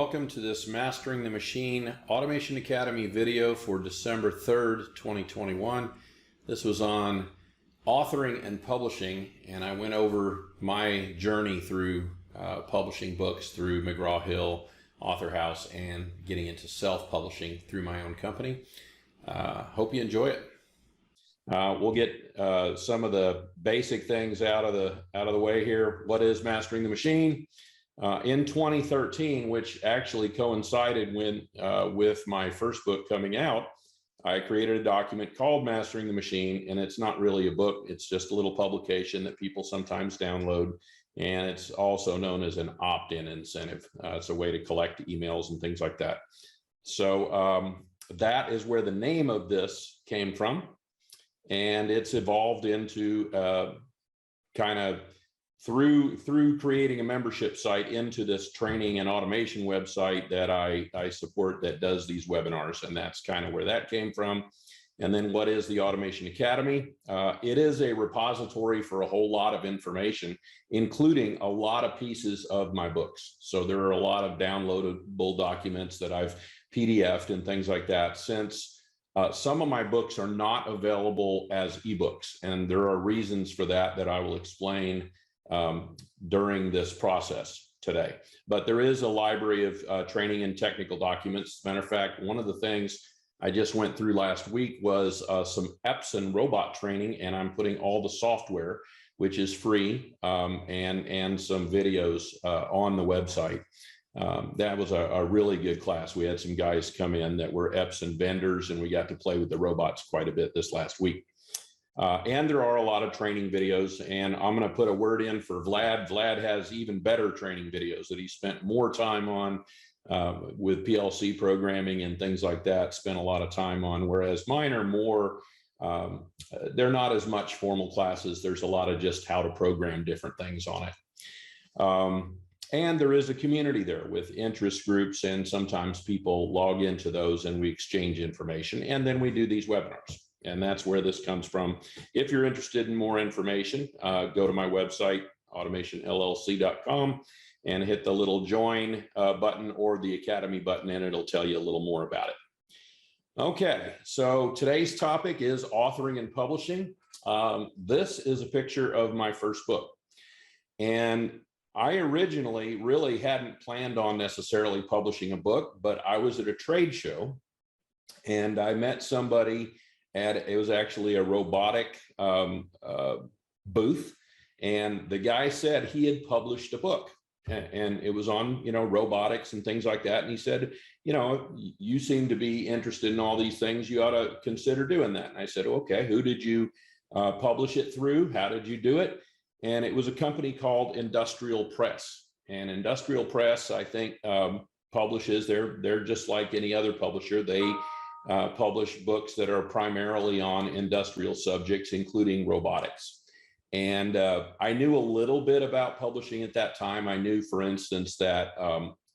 welcome to this Mastering the Machine Automation Academy video for December 3rd, 2021. This was on authoring and publishing, and I went over my journey through publishing books through McGraw-Hill, AuthorHouse, and getting into self-publishing through my own company. Hope you enjoy it. We'll get some of the basic things out of the way here. What is Mastering the Machine? In 2013, which actually coincided with my first book coming out, I created a document called Mastering the Machine, and it's not really a book. It's just a little publication that people sometimes download, and it's also known as an opt-in incentive. It's a way to collect emails and things like that. So that is where the name of this came from, and it's evolved into kind of through creating a membership site into this training and automation website that I support that does these webinars, and that's kind of where that came from. And then what is the Automation Academy? It is a repository for a whole lot of information, including a lot of pieces of my books. So there are a lot of downloadable documents that I've PDF'd and things like that, since some of my books are not available as ebooks, and there are reasons for that I will explain during this process today. But there is a library of training and technical documents. As a matter of fact, one of the things I just went through last week was some Epson robot training, and I'm putting all the software, which is free, and some videos on the website. That was a really good class. We had some guys come in that were Epson vendors, and we got to play with the robots quite a bit this last week. And there are a lot of training videos, and I'm going to put a word in for Vlad. Vlad has even better training videos that he spent more time on with PLC programming and things like that, spent a lot of time on, whereas mine are more, they're not as much formal classes. There's a lot of just how to program different things on it. And there is a community there with interest groups, and sometimes people log into those and we exchange information, and then we do these webinars. And that's where this comes from. If you're interested in more information, go to my website, automationllc.com, and hit the little join button or the Academy button, and it'll tell you a little more about it. Okay, so today's topic is authoring and publishing. This is a picture of my first book. And I originally really hadn't planned on necessarily publishing a book, but I was at a trade show and I met somebody it was actually a robotic booth, and the guy said he had published a book, and it was on, robotics and things like that. And he said, you seem to be interested in all these things. You ought to consider doing that. And I said, okay, who did you publish it through? How did you do it? And it was a company called Industrial Press. And Industrial Press, I think, publishes, they're just like any other publisher. They publish books that are primarily on industrial subjects, including robotics. And I knew a little bit about publishing at that time. I knew, for instance, that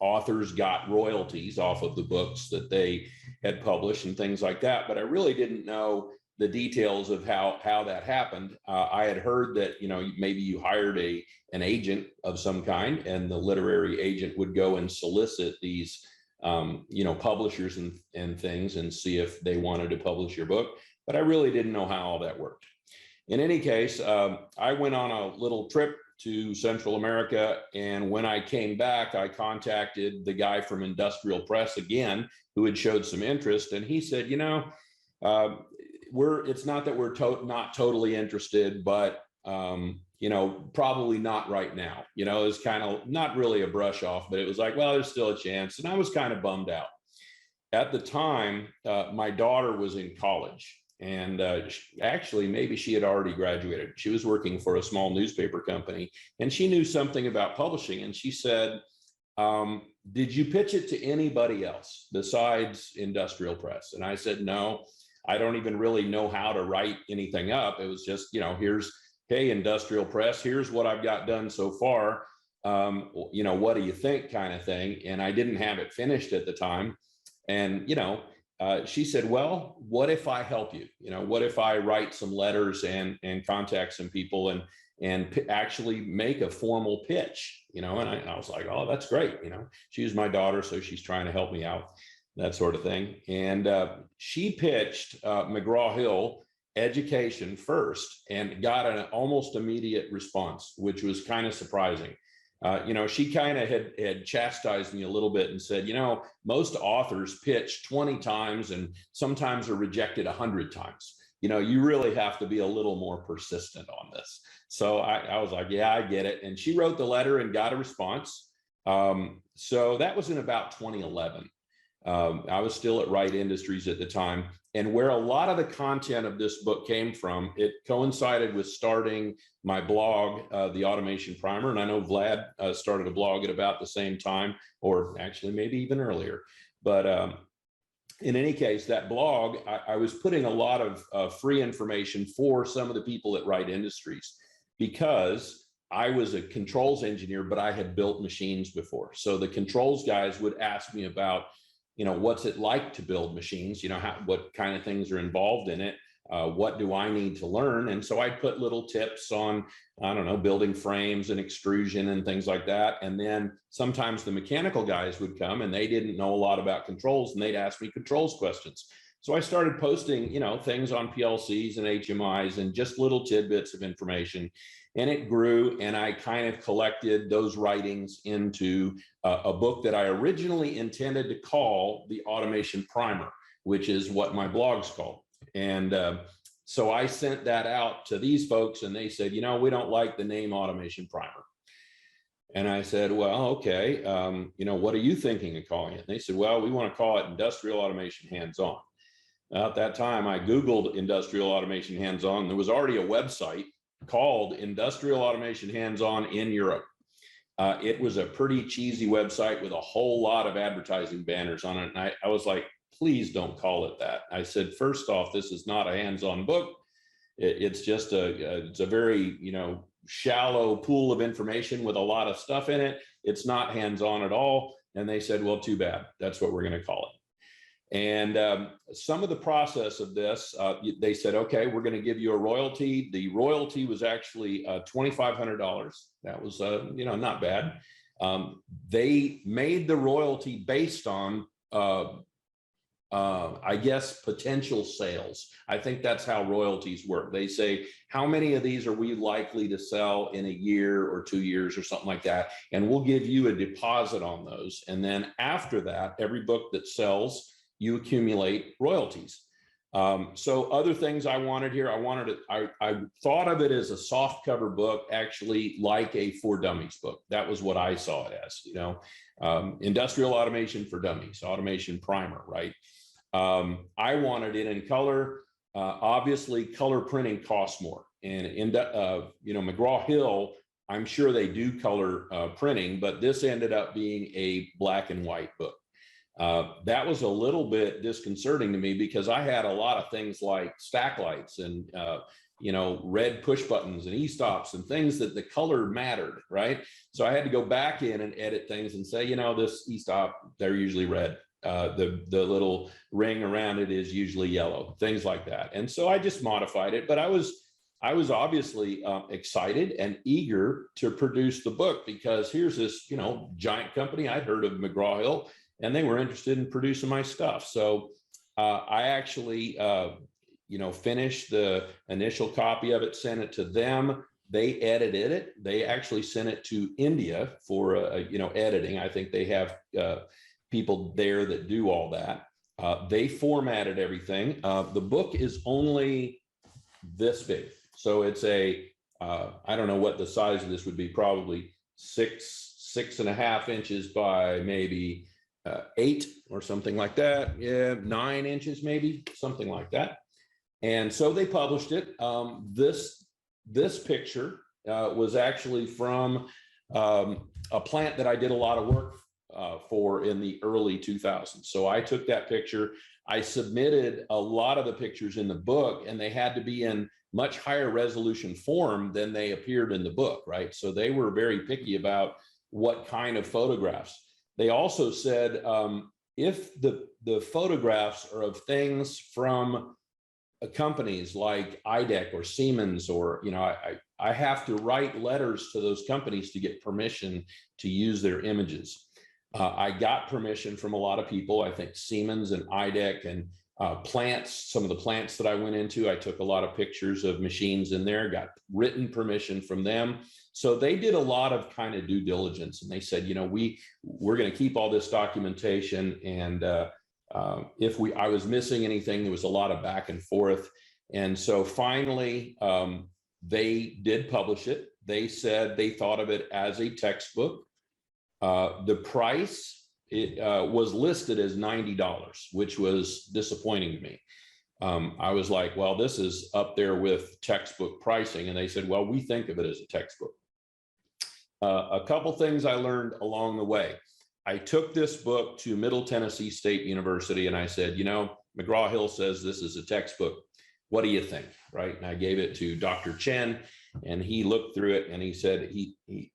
authors got royalties off of the books that they had published and things like that, but I really didn't know the details of how that happened. I had heard that, maybe you hired an agent of some kind, and the literary agent would go and solicit these publishers and things and see if they wanted to publish your book, but I really didn't know how all that worked. In any case, I went on a little trip to Central America, and when I came back, I contacted the guy from Industrial Press again, who had showed some interest, and he said, it's not that we're not totally interested, but probably not right now. It was kind of not really a brush off, but it was like, well, there's still a chance. And I was kind of bummed out. At the time, my daughter was in college, and actually, maybe she had already graduated. She was working for a small newspaper company, and she knew something about publishing. And she said, did you pitch it to anybody else besides Industrial Press? And I said, no, I don't even really know how to write anything up. It was just, hey, Industrial Press, here's what I've got done so far. What do you think, kind of thing? And I didn't have it finished at the time. And, she said, well, what if I help you? What if I write some letters and contact some people and actually make a formal pitch, and I was like, oh, that's great. She was my daughter, so she's trying to help me out, that sort of thing. And she pitched McGraw-Hill education first and got an almost immediate response, which was kind of surprising. She kind of had chastised me a little bit and said, most authors pitch 20 times and sometimes are rejected 100 times. You really have to be a little more persistent on this. So I was like, yeah, I get it. And she wrote the letter and got a response. So that was in about 2011. I was still at Wright Industries at the time. And where a lot of the content of this book came from, it coincided with starting my blog, The Automation Primer. And I know Vlad started a blog at about the same time, or actually maybe even earlier. But in any case, that blog, I was putting a lot of free information for some of the people at Wright Industries, because I was a controls engineer, but I had built machines before. So the controls guys would ask me about, what's it like to build machines? What kind of things are involved in it? What do I need to learn? And so I put little tips on, I don't know, building frames and extrusion and things like that. And then sometimes the mechanical guys would come and they didn't know a lot about controls, and they'd ask me controls questions. So I started posting, things on PLCs and HMIs and just little tidbits of information. And it grew, and I kind of collected those writings into a book that I originally intended to call The Automation Primer, which is what my blog's called. And so I sent that out to these folks, and they said, we don't like the name Automation Primer. And I said, well, okay, what are you thinking of calling it? And they said, well, we want to call it Industrial Automation Hands-On. At that time, I Googled Industrial Automation Hands-On. There was already a website called Industrial Automation Hands-On in Europe. It was a pretty cheesy website with a whole lot of advertising banners on it. And I was like, please don't call it that. I said, first off, this is not a hands-on book. It's just it's a very, shallow pool of information with a lot of stuff in it. It's not hands-on at all. And they said, well, too bad. That's what we're going to call it. And some of the process of this, they said, okay, we're going to give you a royalty. The royalty was actually $2,500. That was, not bad. They made the royalty based on, I guess, potential sales. I think that's how royalties work. They say, how many of these are we likely to sell in a year or 2 years or something like that? And we'll give you a deposit on those. And then after that, every book that sells, you accumulate royalties. So other things I wanted here, I thought of it as a soft cover book, actually like a For Dummies book. That was what I saw it as, Industrial Automation for Dummies, Automation Primer, right? I wanted it in color. Obviously, color printing costs more. And McGraw-Hill, I'm sure they do color printing, but this ended up being a black and white book. That was a little bit disconcerting to me, because I had a lot of things like stack lights and, red push buttons and e-stops and things that the color mattered, right? So I had to go back in and edit things and say, this e-stop, they're usually red. The little ring around it is usually yellow, things like that. And so I just modified it, but I was obviously excited and eager to produce the book, because here's this, giant company. I'd heard of McGraw-Hill, and they were interested in producing my stuff. So I actually, finished the initial copy of it, sent it to them. They edited it. They actually sent it to India for, editing. I think they have people there that do all that. They formatted everything. The book is only this big. So it's I don't know what the size of this would be, probably 6.5 inches by maybe 8 or something like that. Yeah, 9 inches, maybe something like that. And so they published it. This picture was actually from a plant that I did a lot of work for in the early 2000s. So I took that picture. I submitted a lot of the pictures in the book, and they had to be in much higher resolution form than they appeared in the book, right? So they were very picky about what kind of photographs. They also said, if the photographs are of things from companies like IDEC or Siemens, or, you know, I have to write letters to those companies to get permission to use their images. I got permission from a lot of people. I think Siemens and IDEC and plants, some of the plants that I went into, I took a lot of pictures of machines in there, got written permission from them. So they did a lot of kind of due diligence, and they said, you know, we're going to keep all this documentation, and if I was missing anything, there was a lot of back and forth. And so finally, they did publish it. They said they thought of it as a textbook. The price, it was listed as $90, which was disappointing to me. I was like, well, this is up there with textbook pricing. And they said, well, we think of it as a textbook. A couple things I learned along the way. I took this book to Middle Tennessee State University, and I said, you know, McGraw-Hill says this is a textbook. What do you think? Right. And I gave it to Dr. Chen, and he looked through it, and he said,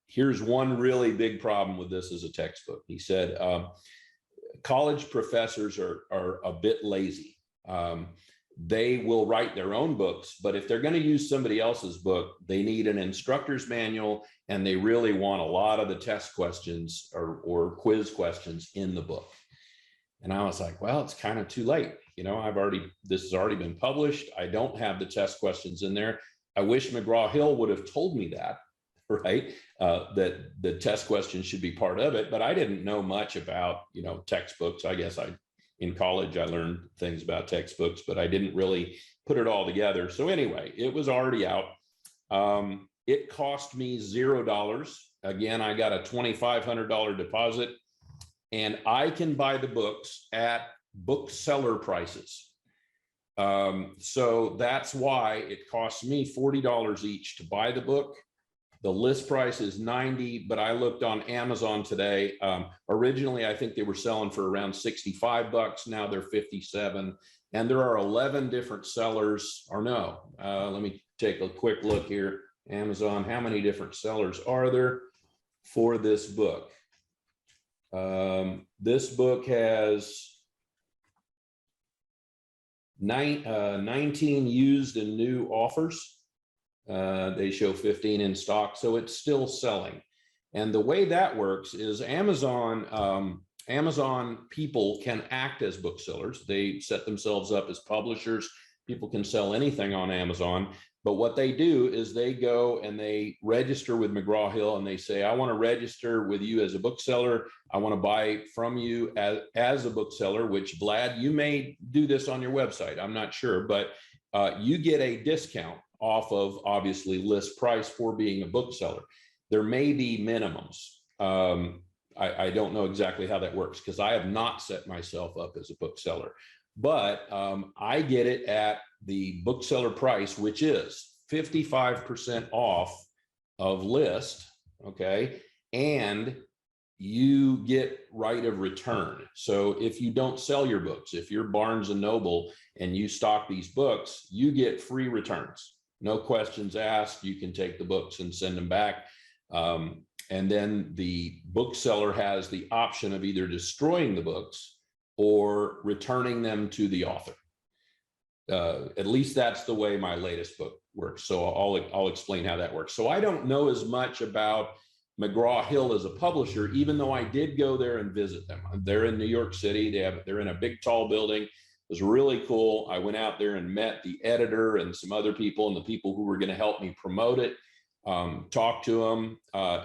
here's one really big problem with this as a textbook. He said, college professors are a bit lazy. They will write their own books, but if they're going to use somebody else's book, they need an instructor's manual, and they really want a lot of the test questions or quiz questions in the book. And I was like, well, it's kind of too late. You know, this has already been published. I don't have the test questions in there. I wish McGraw-Hill would have told me that, right? That the test questions should be part of it, but I didn't know much about, you know, textbooks. I guess in college, I learned things about textbooks, but I didn't really put it all together. So anyway, it was already out. It cost me $0. Again, I got a $2,500 deposit, and I can buy the books at bookseller prices. So that's why it costs me $40 each to buy the book. The list price is $90, but I looked on Amazon today. Originally, I think they were selling for around $65. Now they're $57. And there are 11 different sellers, or no, let me take a quick look here. Amazon, how many different sellers are there for this book? This book has 19 used and new offers. They show 15 in stock, so it's still selling. And the way that works is Amazon people can act as booksellers. They set themselves up as publishers. People can sell anything on Amazon. But what they do is they go and they register with McGraw-Hill, and they say, I want to register with you as a bookseller. I want to buy from you as a bookseller, which, Vlad, you may do this on your website. I'm not sure, but you get a discount off of, obviously, list price for being a bookseller. There may be minimums. I don't know exactly how that works because I have not set myself up as a bookseller. But I get it at the bookseller price, which is 55% off of list, okay? And you get right of return. So if you don't sell your books, if you're Barnes & Noble and you stock these books, you get free returns. No questions asked. You can take the books and send them back. And then the bookseller has the option of either destroying the books or returning them to the author. At least that's the way my latest book works. So I'll explain how that works. So I don't know as much about McGraw-Hill as a publisher, even though I did go there and visit them. They're in New York City. They're in a big, tall building. It was really cool. I went out there and met the editor and some other people and the people who were going to help me promote it, talk to them.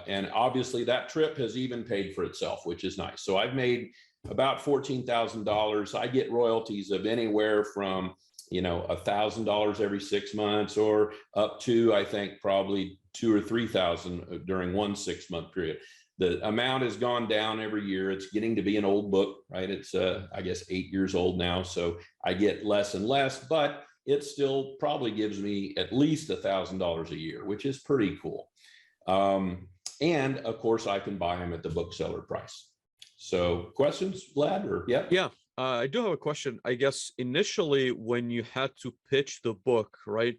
And obviously that trip has even paid for itself, which is nice. So I've made about $14,000. I get royalties of anywhere from, you know, $1,000 every 6 months or up to, I think, probably $2,000 or $3,000 during one 6-month period. The amount has gone down every year. It's getting to be an old book, right? It's, I guess, 8 years old now. So I get less and less, but it still probably gives me at least $1,000 a year, which is pretty cool. And of course, I can buy them at the bookseller price. So questions, Vlad, or yeah? Yeah, I do have a question. I guess initially when you had to pitch the book, right,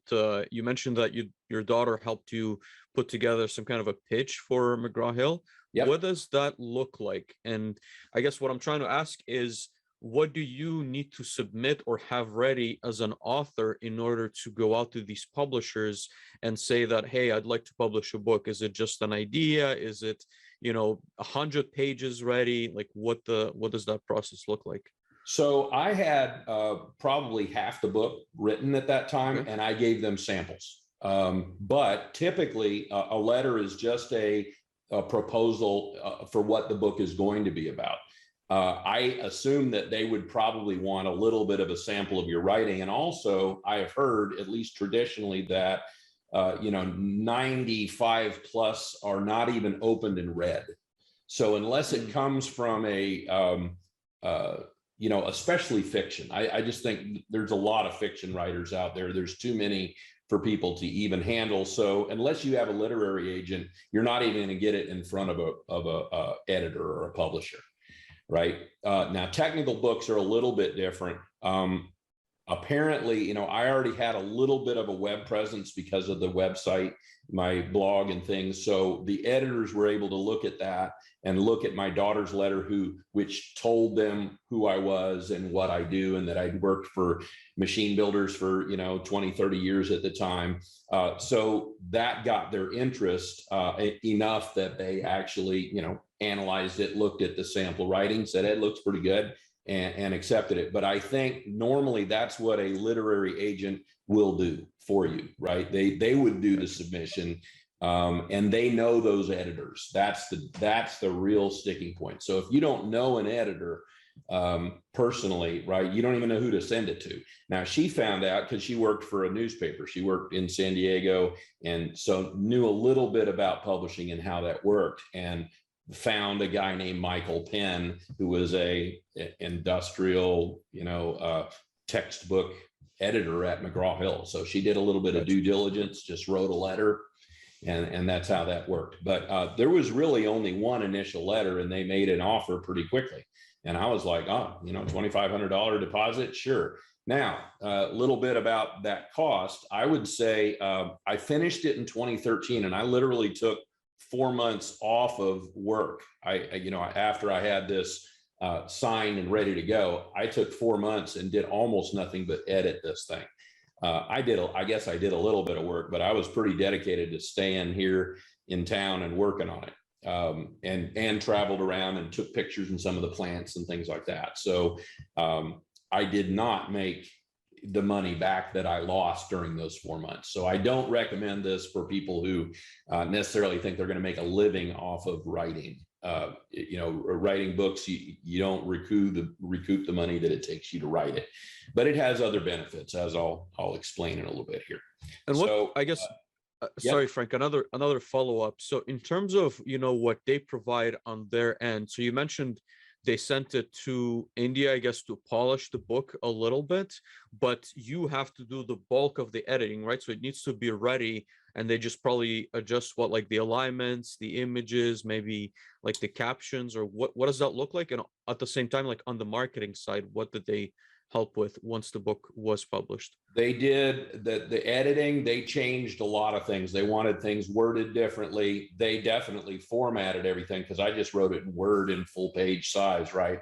you mentioned that your daughter helped you put together some kind of a pitch for McGraw-Hill. Yep. What does that look like? And I guess what I'm trying to ask is, what do you need to submit or have ready as an author in order to go out to these publishers and say that, hey, I'd like to publish a book? Is it just an idea? Is it, 100 pages ready? Like what does that process look like? So I had probably half the book written at that time, Okay. and I gave them samples. But typically, a letter is just a proposal for what the book is going to be about. I assume that they would probably want a little bit of a sample of your writing. And also, I have heard, at least traditionally, that 95 plus are not even opened and read. So unless it comes from especially fiction, I just think there's a lot of fiction writers out there. There's too many for people to even handle. So unless you have a literary agent, you're not even going to get it in front of a editor or a publisher. Right. Now, technical books are a little bit different. Apparently, I already had a little bit of a web presence because of the website, my blog and things. So the editors were able to look at that and look at my daughter's letter, which told them who I was and what I do, and that I'd worked for machine builders for, 20, 30 years at the time. So that got their interest enough that they actually, analyzed it, looked at the sample writing, said it looks pretty good, and accepted it. But I think normally that's what a literary agent will do for you, right? They would do the submission, and they know those editors. That's the real sticking point. So if you don't know an editor personally, right, you don't even know who to send it to. Now, she found out because she worked for a newspaper. She worked in San Diego, and so knew a little bit about publishing and how that worked, and found a guy named Michael Penn, who was a industrial, textbook editor at McGraw-Hill. So she did a little bit of due diligence, just wrote a letter, and that's how that worked. But there was really only one initial letter, and they made an offer pretty quickly. And I was like, $2,500 deposit, sure. Now, a little bit about that cost. I would say I finished it in 2013, and I literally took 4 months off of work. After I had this signed and ready to go, I took 4 months and did almost nothing but edit this thing. I guess I did a little bit of work, but I was pretty dedicated to staying here in town and working on it. And traveled around and took pictures in some of the plants and things like that. So I did not make the money back that I lost during those 4 months. So I don't recommend this for people who necessarily think they're going to make a living off of writing. Writing books, you don't recoup the money that it takes you to write it, but it has other benefits, as I'll explain in a little bit here. And so I guess, sorry, Frank, another follow-up. So in terms of, what they provide on their end, so you mentioned they sent it to India, I guess, to polish the book a little bit, but you have to do the bulk of the editing, right? So it needs to be ready, and they just probably adjust like the alignments, the images, maybe like the captions, or what does that look like? And at the same time, like on the marketing side, what did they help with once the book was published? They did the editing. They changed a lot of things. They wanted things worded differently. They definitely formatted everything, because I just wrote it in Word in full page size, right?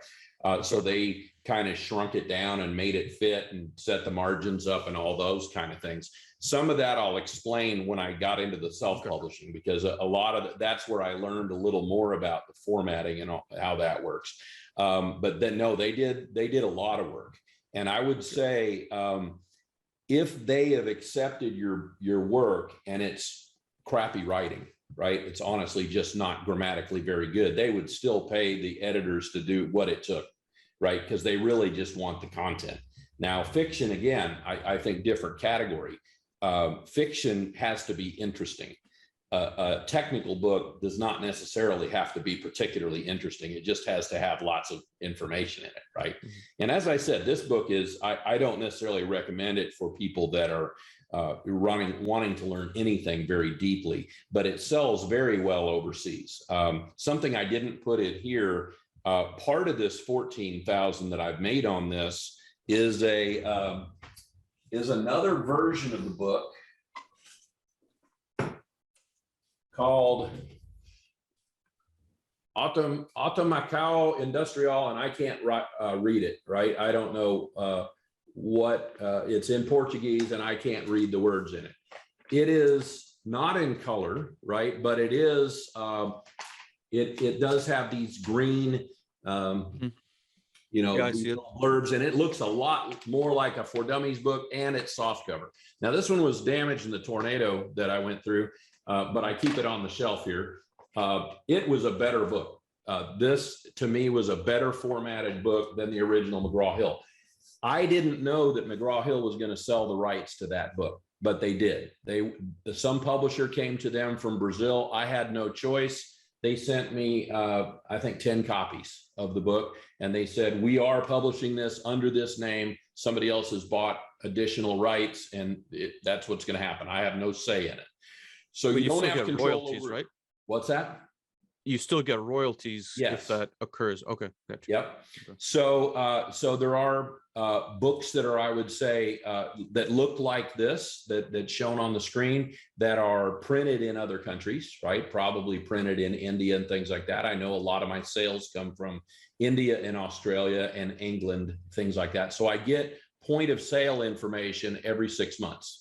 So they kind of shrunk it down and made it fit and set the margins up and all those kind of things. Some of that I'll explain when I got into the self-publishing, because a lot of that's where I learned a little more about the formatting and how that works. But then no, they did a lot of work. And I would say, if they have accepted your work and it's crappy writing, right? It's honestly just not grammatically very good, they would still pay the editors to do what it took, right? Because they really just want the content. Now, fiction, again, I think different category. Fiction has to be interesting. A technical book does not necessarily have to be particularly interesting. It just has to have lots of information in it, right? Mm-hmm. And as I said, this book is, I don't necessarily recommend it for people that are wanting to learn anything very deeply, but it sells very well overseas. Something I didn't put in here, part of this 14,000 that I've made on this is another version of the book called Automacao Industrial, and I can't read it, right? I don't know what it's in Portuguese, and I can't read the words in it. It is not in color, right? But it is, it does have these green, you know, Yeah, I these see it. little blurbs, and it looks a lot more like a For Dummies book, and it's soft cover. Now, this one was damaged in the tornado that I went through, but I keep it on the shelf here. It was a better book. This, to me, was a better formatted book than the original McGraw-Hill. I didn't know that McGraw-Hill was going to sell the rights to that book, but they did. Some publisher came to them from Brazil. I had no choice. They sent me, I think, 10 copies of the book, and they said, we are publishing this under this name. Somebody else has bought additional rights, and that's what's going to happen. I have no say in it. So But you don't have control royalties, over, right? What's that? You still get royalties Yes. if that occurs. Okay, gotcha. Yep. Okay. So there are books that are, I would say, that look like this, that's shown on the screen, that are printed in other countries, right? Probably printed in India and things like that. I know a lot of my sales come from India and Australia and England, things like that. So I get point of sale information every 6 months.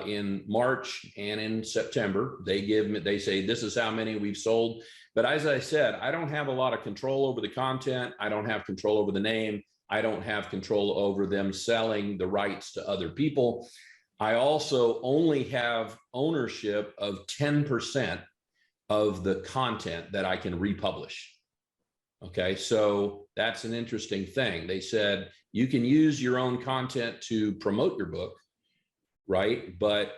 In March and in September, they say, this is how many we've sold. But as I said, I don't have a lot of control over the content. I don't have control over the name. I don't have control over them selling the rights to other people. I also only have ownership of 10% of the content that I can republish. Okay, so that's an interesting thing. They said you can use your own content to promote your book, right? But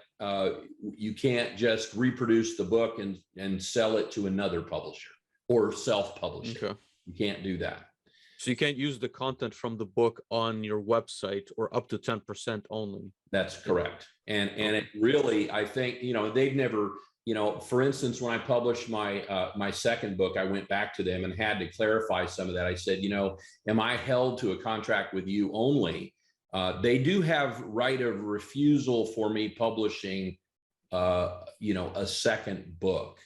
you can't just reproduce the book and sell it to another publisher or self-publish it. Okay. You can't do that. So you can't use the content from the book on your website, or up to 10% only. That's correct. And it really, I think, you know, they've never, you know, for instance, when I published my my second book, I went back to them and had to clarify some of that. I said, you know, am I held to a contract with you only? They do have right of refusal for me publishing, you know, a second book,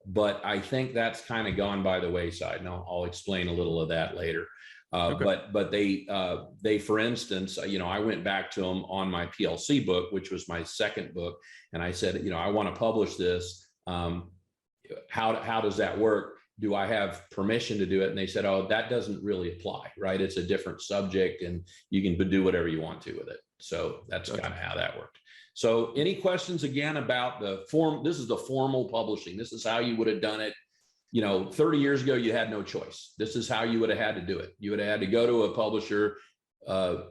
but I think that's kind of gone by the wayside. And I'll explain a little of that later. Okay. But they, for instance, you know, I went back to them on my PLC book, which was my second book, and I said, you know, I want to publish this. How does that work? Do I have permission to do it? And they said, oh, that doesn't really apply, right? It's a different subject, and you can do whatever you want to with it. So that's kind of how that worked. So any questions again about the form? This is the formal publishing. This is how you would have done it. You know, 30 years ago, you had no choice. This is how you would have had to do it. You would have had to go to a publisher,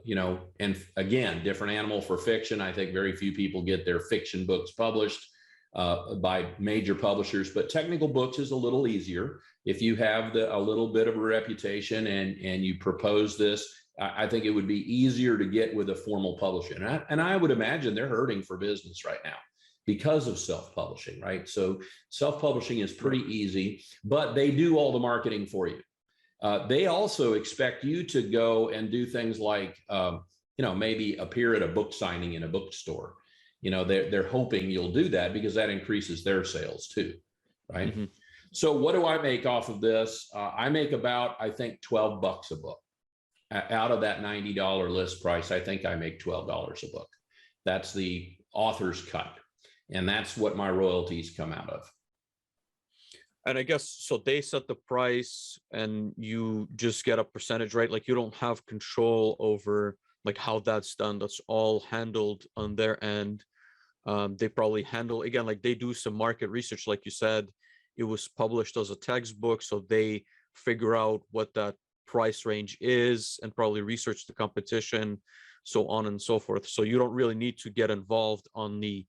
you know, and again, different animal for fiction. I think very few people get their fiction books published by major publishers, but technical books is a little easier. If you have a little bit of a reputation and you propose this, I think it would be easier to get with a formal publisher. And I would imagine they're hurting for business right now because of self-publishing, right? So self-publishing is pretty easy, but they do all the marketing for you. They also expect you to go and do things like, you know, maybe appear at a book signing in a bookstore. You know, they're hoping you'll do that because that increases their sales too, right? Mm-hmm. So what do I make off of this? I make about, I think, $12 a book. Out of that $90 list price, I think I make $12 a book. That's the author's cut. And that's what my royalties come out of. And I guess, so they set the price and you just get a percentage, right? Like you don't have control over like how that's done. That's all handled on their end. They probably handle, again, like they do some market research. Like you said, it was published as a textbook, so they figure out what that price range is and probably research the competition, so on and so forth. So you don't really need to get involved on the,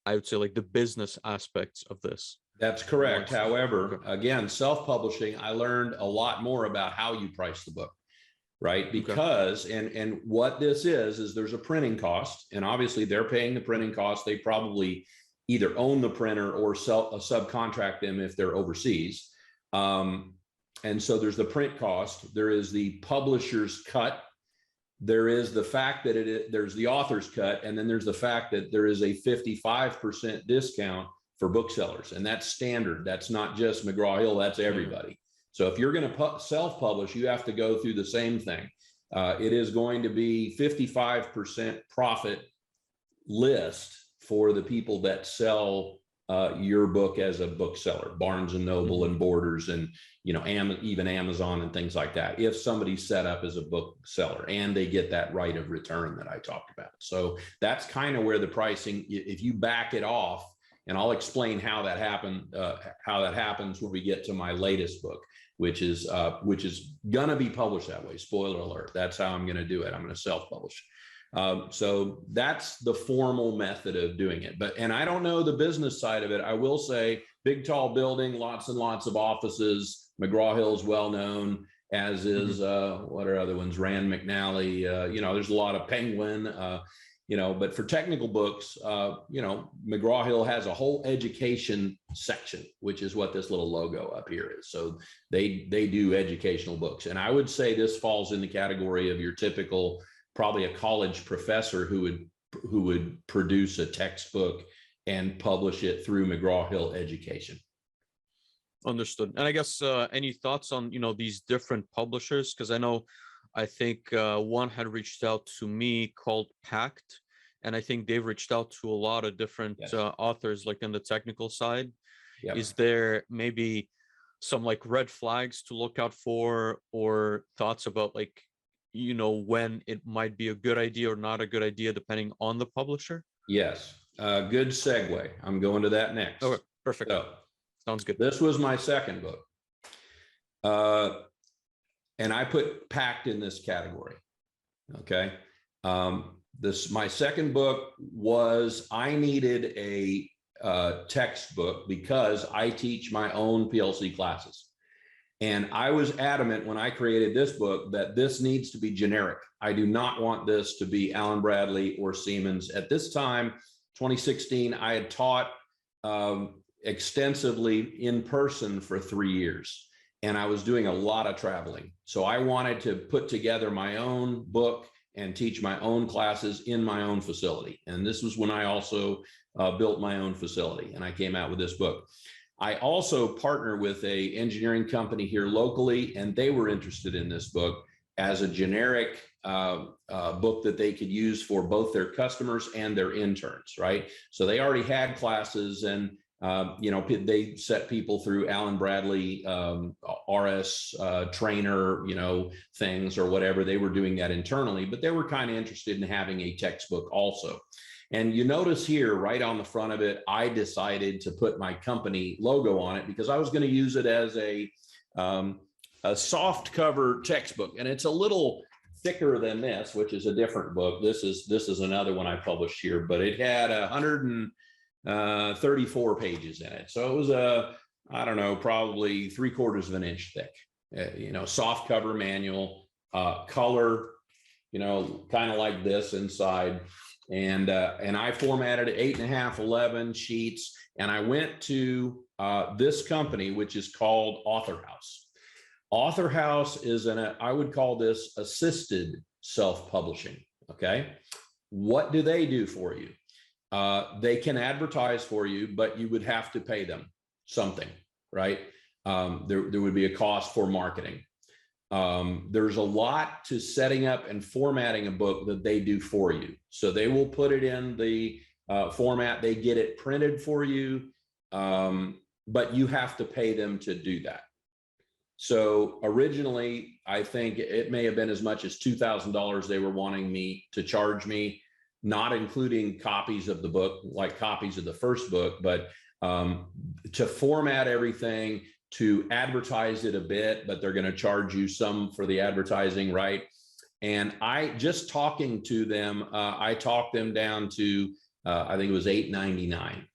I would say, like the business aspects of this. That's correct. However, again, self-publishing, I learned a lot more about how you price the book. Right? Because, and what this is there's a printing cost, and obviously they're paying the printing cost. They probably either own the printer or subcontract them if they're overseas. And so there's the print cost. There is the publisher's cut. There is the fact that there's the author's cut. And then there's the fact that there is a 55% discount for booksellers. And that's standard. That's not just McGraw-Hill, that's everybody. So if you're going to self-publish, you have to go through the same thing. It is going to be 55% profit list for the people that sell your book as a bookseller, Barnes and Noble and Borders, and even Amazon and things like that. If somebody's set up as a bookseller and they get that right of return that I talked about, so that's kind of where the pricing. If you back it off, and I'll explain how that happens when we get to my latest book, which is gonna be published that way. Spoiler alert. That's how I'm gonna do it. I'm gonna self-publish. So that's the formal method of doing it. And I don't know the business side of it. I will say big, tall building, lots and lots of offices. McGraw-Hill is well known, as is, what are other ones? Rand McNally, there's a lot of Penguin, but for technical books, McGraw-Hill has a whole education section, which is what this little logo up here is. So they do educational books. And I would say this falls in the category of your typical, probably a college professor who would produce a textbook and publish it through McGraw-Hill Education. Understood. And I guess any thoughts on these different publishers? Because I think one had reached out to me called Pact, and I think they've reached out to a lot of different authors, like in the technical side. Yep. Is there maybe some like red flags to look out for, or thoughts about like when it might be a good idea or not a good idea, depending on the publisher? Yes. Good segue. I'm going to that next. Okay, perfect. So, sounds good. This was my second book. And I put Pact in this category. Okay. My second book was, I needed a textbook because I teach my own PLC classes. And I was adamant when I created this book that this needs to be generic. I do not want this to be Allen Bradley or Siemens. At this time, 2016, I had taught extensively in person for 3 years, and I was doing a lot of traveling. So I wanted to put together my own book and teach my own classes in my own facility. And this was when I also built my own facility, and I came out with this book. I also partner with a engineering company here locally, and they were interested in this book as a generic book that they could use for both their customers and their interns, right? So they already had classes, and they set people through Allen Bradley RS trainer, things or whatever. They were doing that internally, but they were kind of interested in having a textbook also. And you notice here, right on the front of it, I decided to put my company logo on it because I was going to use it as a soft cover textbook. And it's a little thicker than this, which is a different book. This is another one I published here, but it had 134 pages in it. So it was I don't know, probably 3/4 of an inch thick, soft cover manual, color, kind of like this inside. And I formatted it 8.5, 11 sheets. And I went to this company, which is called AuthorHouse. AuthorHouse is I would call this assisted self-publishing. Okay. What do they do for you? They can advertise for you, but you would have to pay them something, right? There would be a cost for marketing. There's a lot to setting up and formatting a book that they do for you. So they will put it in the format, they get it printed for you, but you have to pay them to do that. So originally, I think it may have been as much as $2,000 they were wanting me to charge me, not including copies of the book, like copies of the first book, but to format everything, to advertise it a bit, but they're going to charge you some for the advertising, right? And just talking to them, I talked them down to, I think it was $8.99.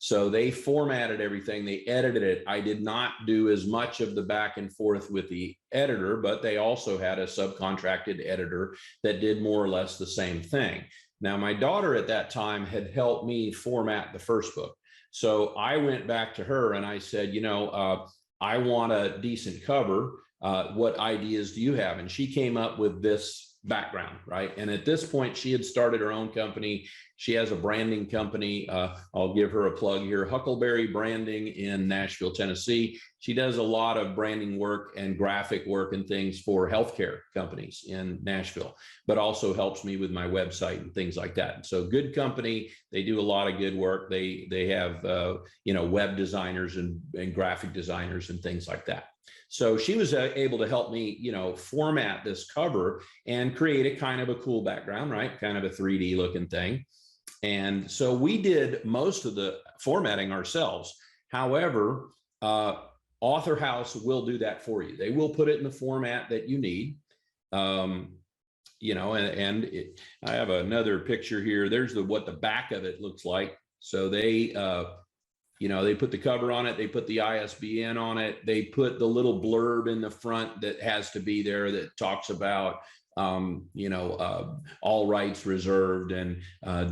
So they formatted everything, they edited it. I did not do as much of the back and forth with the editor, but they also had a subcontracted editor that did more or less the same thing. Now, my daughter at that time had helped me format the first book. So I went back to her and I said, I want a decent cover. What ideas do you have? And she came up with this background, right? And at this point, she had started her own company She has a branding company. I'll give her a plug here, Huckleberry Branding in Nashville, Tennessee. She does a lot of branding work and graphic work and things for healthcare companies in Nashville, but also helps me with my website and things like that. So good company. They do a lot of good work. They have web designers and graphic designers and things like that. So she was able to help me, format this cover and create a kind of a cool background, right? Kind of a 3D looking thing. And so we did most of the formatting ourselves. However, AuthorHouse will do that for you. They will put it in the format that you need. I have another picture here. There's what the back of it looks like. So they put the cover on it. They put the ISBN on it. They put the little blurb in the front that has to be there that talks about all rights reserved, and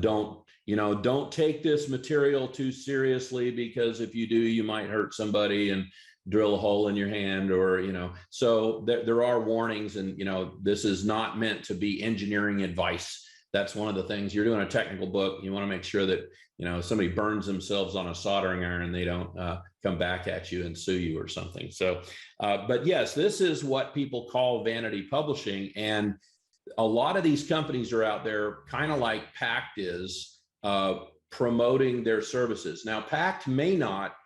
don't take this material too seriously, because if you do, you might hurt somebody and drill a hole in your hand, or so there are warnings, and this is not meant to be engineering advice. That's one of the things. You're doing a technical book, you want to make sure that somebody burns themselves on a soldering iron, they don't come back at you and sue you or something. So but yes, this is what people call vanity publishing, and a lot of these companies are out there, kind of like Pact is, promoting their services. Now Pact may not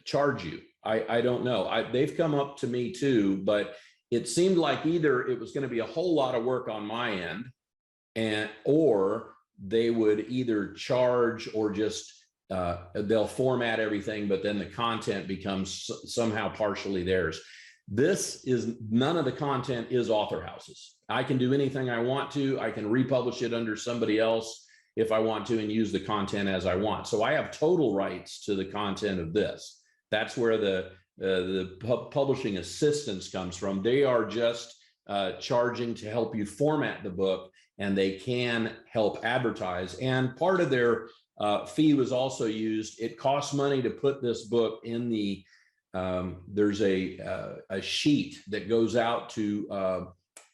charge you. I don't know. They've come up to me too, but it seemed like either it was going to be a whole lot of work on my end, or they would either charge or just they'll format everything, but then the content becomes somehow partially theirs. None of the content is AuthorHouse's. I can do anything I want to. I can republish it under somebody else if I want to and use the content as I want. So I have total rights to the content of this. That's where the publishing assistance comes from. They are just charging to help you format the book, and they can help advertise. And part of their fee was also used. It costs money to put this book in the, there's a sheet that goes out to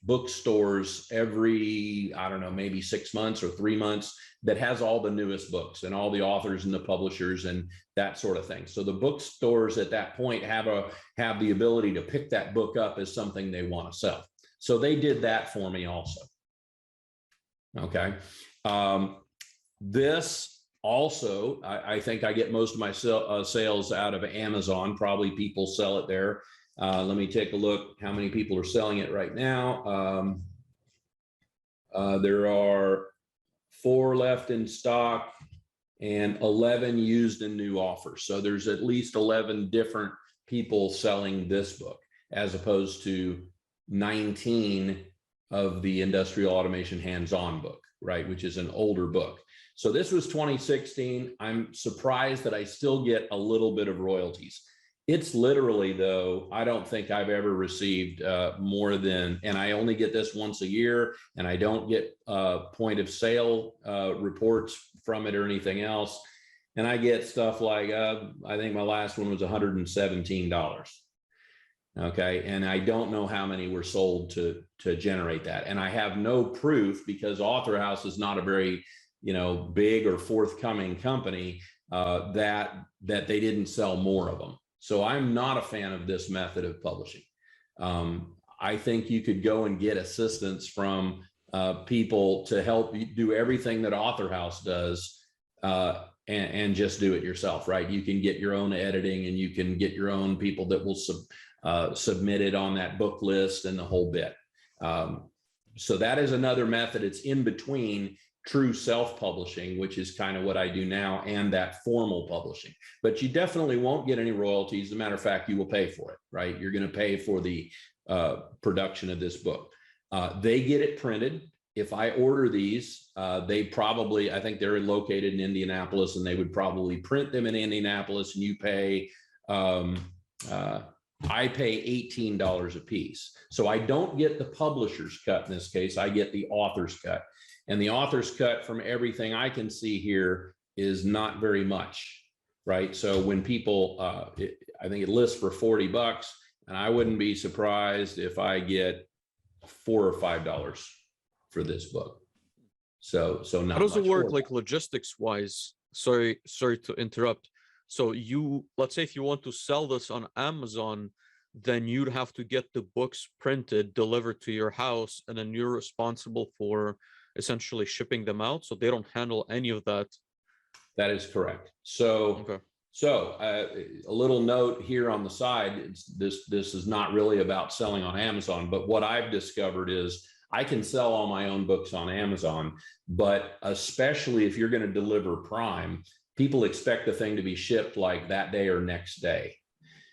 bookstores every, I don't know, maybe 6 months or 3 months, that has all the newest books and all the authors and the publishers and that sort of thing. So the bookstores at that point have the ability to pick that book up as something they want to sell. So they did that for me also. Okay. This also, I think I get most of my sales out of Amazon. Probably people sell it there. Let me take a look how many people are selling it right now. There are 4 left in stock and 11 used in new offers. So there's at least 11 different people selling this book, as opposed to 19 of the Industrial Automation Hands-On book, right, which is an older book. So this was 2016. I'm surprised that I still get a little bit of royalties. It's literally, though, I don't think I've ever received more than, and I only get this once a year, and I don't get point of sale reports from it or anything else. And I get stuff like, I think my last one was $117. Okay, and I don't know how many were sold to generate that. And I have no proof, because AuthorHouse is not a very, big or forthcoming company, that they didn't sell more of them. So I'm not a fan of this method of publishing. I think you could go and get assistance from people to help you do everything that AuthorHouse does, and just do it yourself, right? You can get your own editing, and you can get your own people that will submit it on that book list and the whole bit. So that is another method. It's in between true self-publishing, which is kind of what I do now, and that formal publishing. But you definitely won't get any royalties. As a matter of fact, you will pay for it, right? You're going to pay for the production of this book. They get it printed. If I order these, they probably, I think they're located in Indianapolis, and they would probably print them in Indianapolis, and you pay, I pay $18 a piece. So I don't get the publisher's cut in this case. I get the author's cut. And the author's cut, from everything I can see here, is not very much, right? So when people, I think it lists for $40, and I wouldn't be surprised if I get $4 or $5 for this book. So not How does it much work, for like logistics wise? Sorry to interrupt. So let's say if you want to sell this on Amazon, then you'd have to get the books printed, delivered to your house, and then you're responsible for essentially shipping them out. So they don't handle any of that. That is correct. So, Okay. a little note here on the side, this is not really about selling on Amazon, but what I've discovered is I can sell all my own books on Amazon, but especially if you're going to deliver Prime, people expect the thing to be shipped like that day or next day.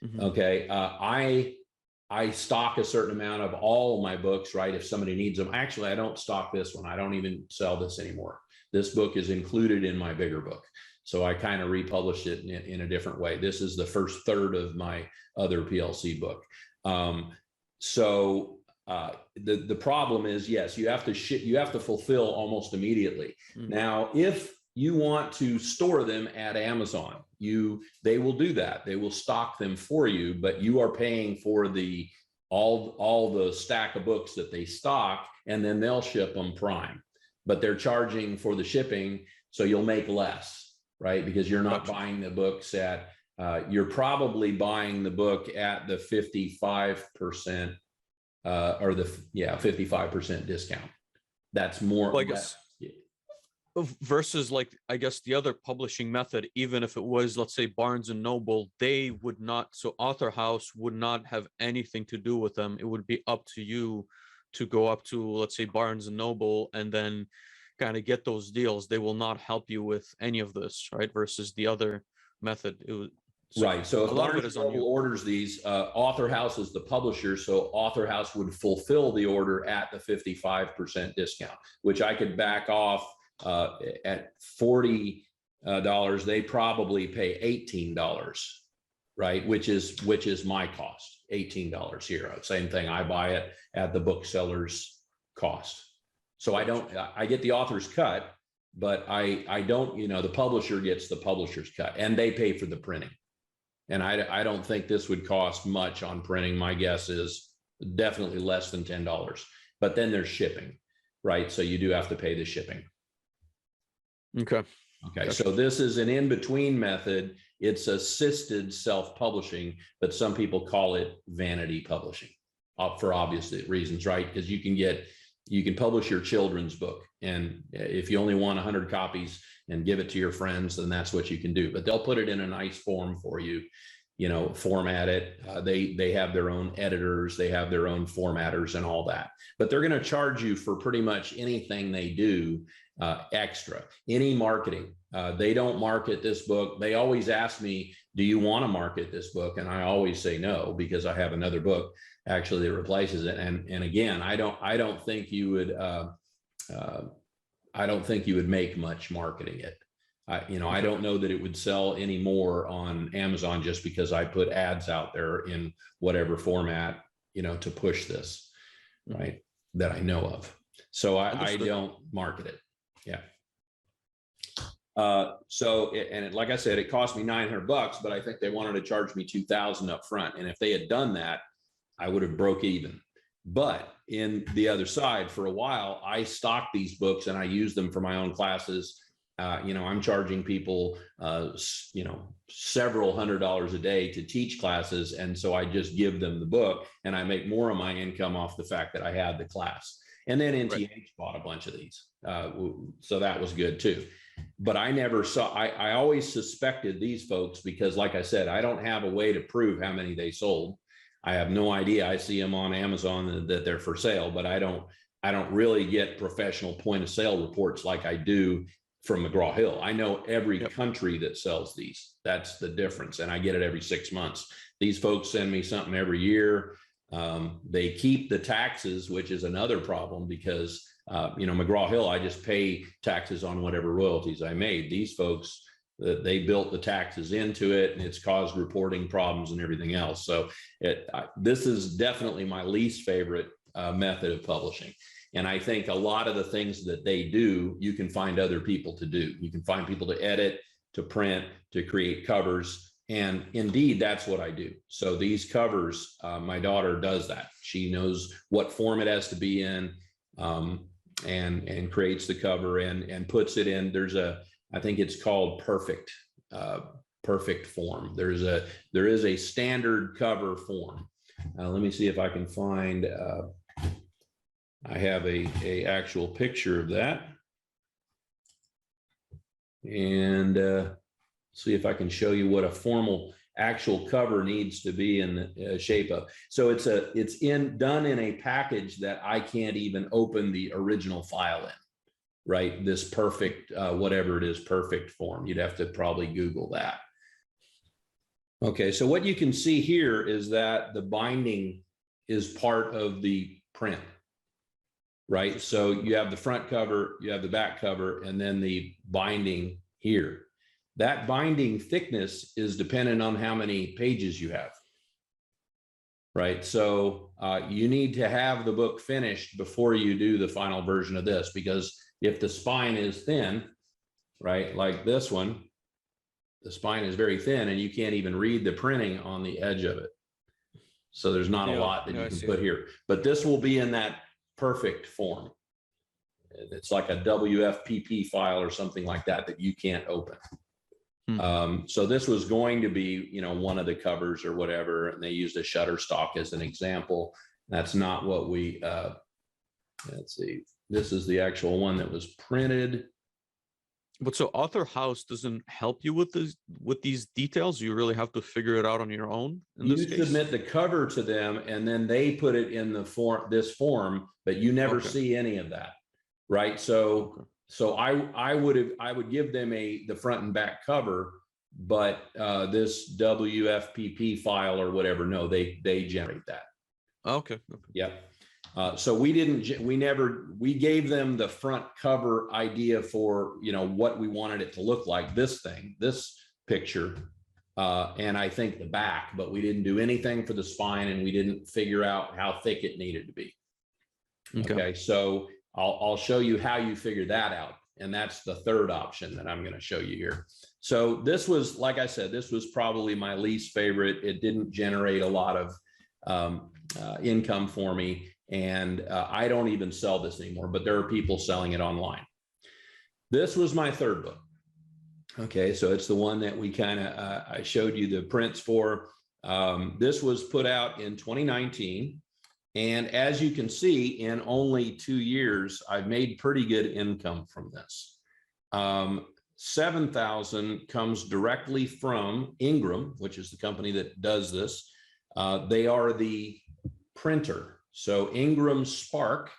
Mhm. Okay. I stock a certain amount of all my books, right? If somebody needs them. Actually, I don't stock this one. I don't even sell this anymore. This book is included in my bigger book. So I kind of republished it in a different way. This is the first third of my other PLC book. The problem is, yes, you have to ship, you have to fulfill almost immediately. Now, if you want to store them at Amazon, they will do that. They will stock them for you, but you are paying for all the stack of books that they stock, and then they'll ship them Prime. But they're charging for the shipping, so you'll make less, right? Because you're not buying the books at, you're probably buying the book at the 55% or the 55% discount. That's more. Well, I guess versus, like, I guess the other publishing method, even if it was, let's say, Barnes and Noble, they would not, so AuthorHouse would not have anything to do with them. It would be up to you to go up to, let's say, Barnes and Noble and then kind of get those deals. They will not help you with any of this, right? Versus the other method. Right. So if Barnes and Noble orders these, AuthorHouse is the publisher. So AuthorHouse would fulfill the order at the 55% discount, which I could back off at $40. They probably pay $18, right? Which is my cost, $18 here. Same thing. I buy it at the bookseller's cost. So I get the author's cut, but I don't, the publisher gets the publisher's cut, and they pay for the printing. And I don't think this would cost much on printing. My guess is definitely less than $10, but then there's shipping, right? So you do have to pay the shipping. Okay. Okay. So this is an in-between method. It's assisted self-publishing, but some people call it vanity publishing for obvious reasons, right? Because you can publish your children's book, and if you only want 100 copies and give it to your friends, then that's what you can do. But they'll put it in a nice form for you, format it. They have their own editors, they have their own formatters and all that. But they're going to charge you for pretty much anything they do extra, any marketing. They don't market this book. They always ask me, do you want to market this book? And I always say no, because I have another book actually that replaces it. And again, I don't think you would make much marketing it. I don't know that it would sell any more on Amazon just because I put ads out there in whatever format, to push this, right, that I know of. So I don't market it. Yeah. Like I said, it cost me $900, but I think they wanted to charge me $2,000 up front. And if they had done that, I would have broke even. But in the other side, for a while, I stocked these books and I used them for my own classes. I'm charging people, several $100s a day to teach classes. And so I just give them the book, and I make more of my income off the fact that I had the class. And then NTH bought a bunch of these. So that was good too. But I never saw, I always suspected these folks because, like I said, I don't have a way to prove how many they sold. I have no idea. I see them on Amazon that they're for sale, but I don't really get professional point of sale reports like I do from McGraw-Hill. I know every country that sells these. That's the difference. And I get it every 6 months. These folks send me something every year. They keep the taxes, which is another problem because, McGraw-Hill, I just pay taxes on whatever royalties I made. These folks, they built the taxes into it, and it's caused reporting problems and everything else. So this is definitely my least favorite method of publishing. And I think a lot of the things that they do, you can find other people to do. You can find people to edit, to print, to create covers. And indeed, that's what I do. So these covers, my daughter does that. She knows what form it has to be in. and creates the cover and puts it in. There's I think it's called perfect form. There is a standard cover form. Let me see if I can find. I have a actual picture of that, and see if I can show you what a formal actual cover needs to be in the shape of. So it's done in a package that I can't even open the original file in, right? This perfect, whatever it is, perfect form. You'd have to probably Google that. Okay, so what you can see here is that the binding is part of the print, right? So you have the front cover, you have the back cover, and then the binding here. That binding thickness is dependent on how many pages you have, right? So you need to have the book finished before you do the final version of this, because if the spine is thin, right, like this one, the spine is very thin and you can't even read the printing on the edge of it. So there's not a lot that you can put here, but this will be in that perfect form. It's like a WFPP file or something like that that you can't open. So this was going to be, you know, one of the covers or whatever, and they used a Shutterstock as an example. That's not what we, let's see, this is the actual one that was printed. But so AuthorHouse doesn't help you with these details. You really have to figure it out on your own. You submit the cover to them, and then they put it in the this form, but you never see any of that, right? So I would give them the front and back cover, but this WFPP file or whatever, no, they generate that. Okay. Yep. So we gave them the front cover idea for, you know, what we wanted it to look like, this picture, and I think the back, but we didn't do anything for the spine, and we didn't figure out how thick it needed to be. Okay, so I'll show you how you figure that out. And that's the third option that I'm going to show you here. So this was, like I said, this was probably my least favorite. It didn't generate a lot of income for me. And I don't even sell this anymore, but there are people selling it online. This was my third book. Okay, so it's the one that we kind of, I showed you the prints for. This was put out in 2019. And as you can see, in only 2 years, I've made pretty good income from this. 7,000 comes directly from Ingram, which is the company that does this. They are the printer. So Ingram Spark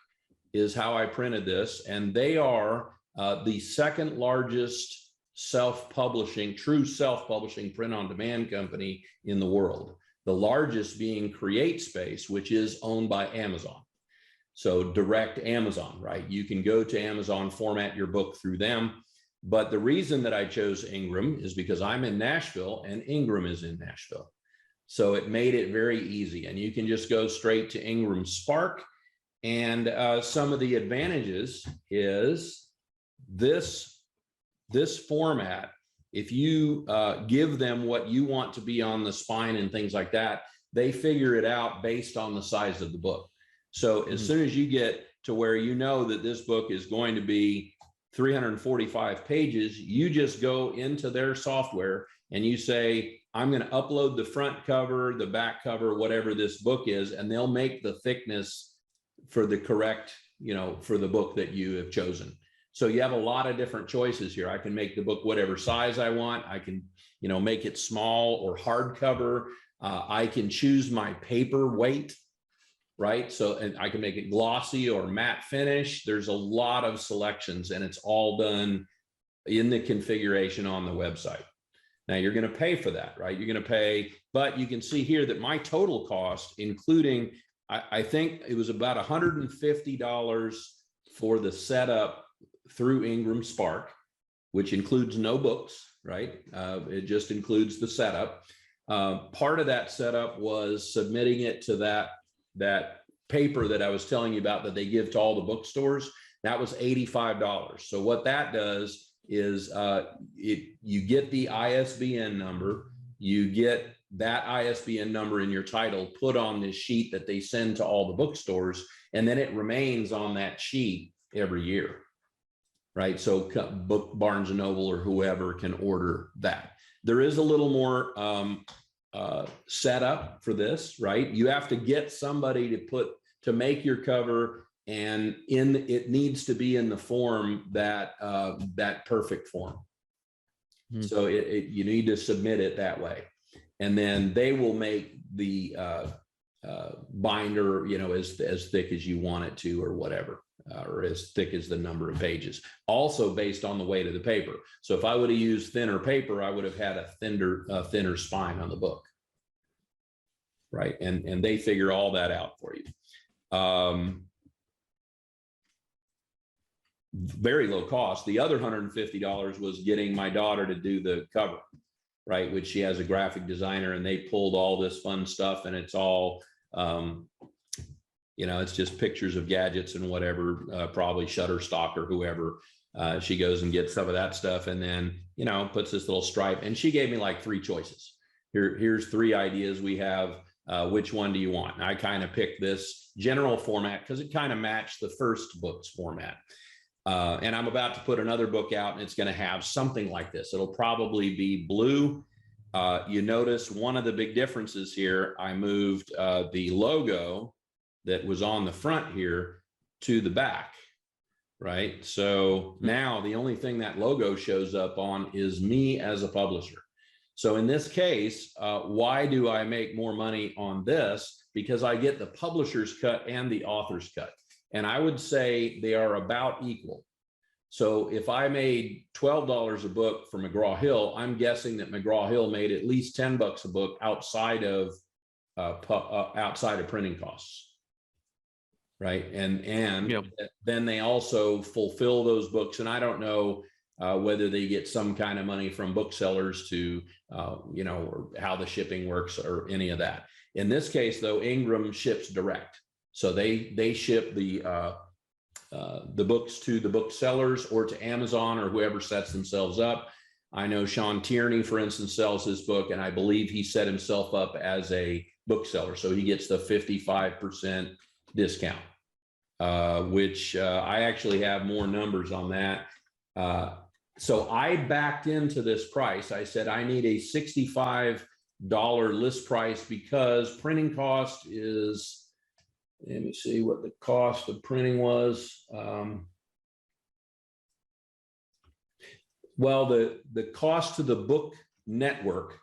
is how I printed this, and they are the second largest true self-publishing print-on-demand company in the world. The largest being CreateSpace, which is owned by Amazon. So direct Amazon, right? You can go to Amazon, format your book through them. But the reason that I chose Ingram is because I'm in Nashville and Ingram is in Nashville. So it made it very easy. And you can just go straight to Ingram Spark. And some of the advantages is this format. If you give them what you want to be on the spine and things like that, they figure it out based on the size of the book. So as soon as you get to where you know that this book is going to be 345 pages, you just go into their software and you say, I'm going to upload the front cover, the back cover, whatever this book is, and they'll make the thickness for the correct, you know, for the book that you have chosen. So you have a lot of different choices here. I can make the book whatever size I want. I can, you know, make it small or hardcover. I can choose my paper weight, right? So, and I can make it glossy or matte finish. There's a lot of selections, and it's all done in the configuration on the website. Now you're going to pay for that, right? You're going to pay, but you can see here that my total cost, including, I think it was about $150 for the setup through Ingram Spark, which includes no books, right? It just includes the setup. Part of that setup was submitting it to that paper that I was telling you about that they give to all the bookstores. That was $85. So what that does is you get the ISBN number, you get that ISBN number in your title put on this sheet that they send to all the bookstores, and then it remains on that sheet every year, right? So book Barnes and Noble or whoever can order that. There is a little more setup for this, right? You have to get somebody to make your cover, and it needs to be in the form that perfect form. So you need to submit it that way, and then they will make the binder, as thick as you want it to, or whatever, or as thick as the number of pages. Also based on the weight of the paper. So if I would have used thinner paper, I would have had a thinner spine on the book, right? And they figure all that out for you. Very low cost. The other $150 was getting my daughter to do the cover, right? Which she has a graphic designer, and they pulled all this fun stuff, and it's all, it's just pictures of gadgets and whatever, probably Shutterstock or whoever. She goes and gets some of that stuff, and then, puts this little stripe, and she gave me like 3 choices. Here's 3 ideas we have. Which one do you want? And I kind of picked this general format because it kind of matched the first book's format. And I'm about to put another book out, and it's going to have something like this. It'll probably be blue. You notice one of the big differences here, I moved the logo that was on the front here to the back, right? So now the only thing that logo shows up on is me as a publisher. So in this case, why do I make more money on this? Because I get the publisher's cut and the author's cut. And I would say they are about equal. So if I made $12 a book for McGraw-Hill, I'm guessing that McGraw-Hill made at least $10 a book outside of printing costs, right? And yep. Then they also fulfill those books. And I don't know whether they get some kind of money from booksellers to, or how the shipping works or any of that. In this case, though, Ingram ships direct. So they ship the books to the booksellers or to Amazon or whoever sets themselves up. I know Sean Tierney, for instance, sells his book, and I believe he set himself up as a bookseller. So he gets the 55% discount, which I actually have more numbers on that. So I backed into this price. I said, I need a $65 list price because printing cost is, let me see what the cost of printing was. Well, the cost to the book network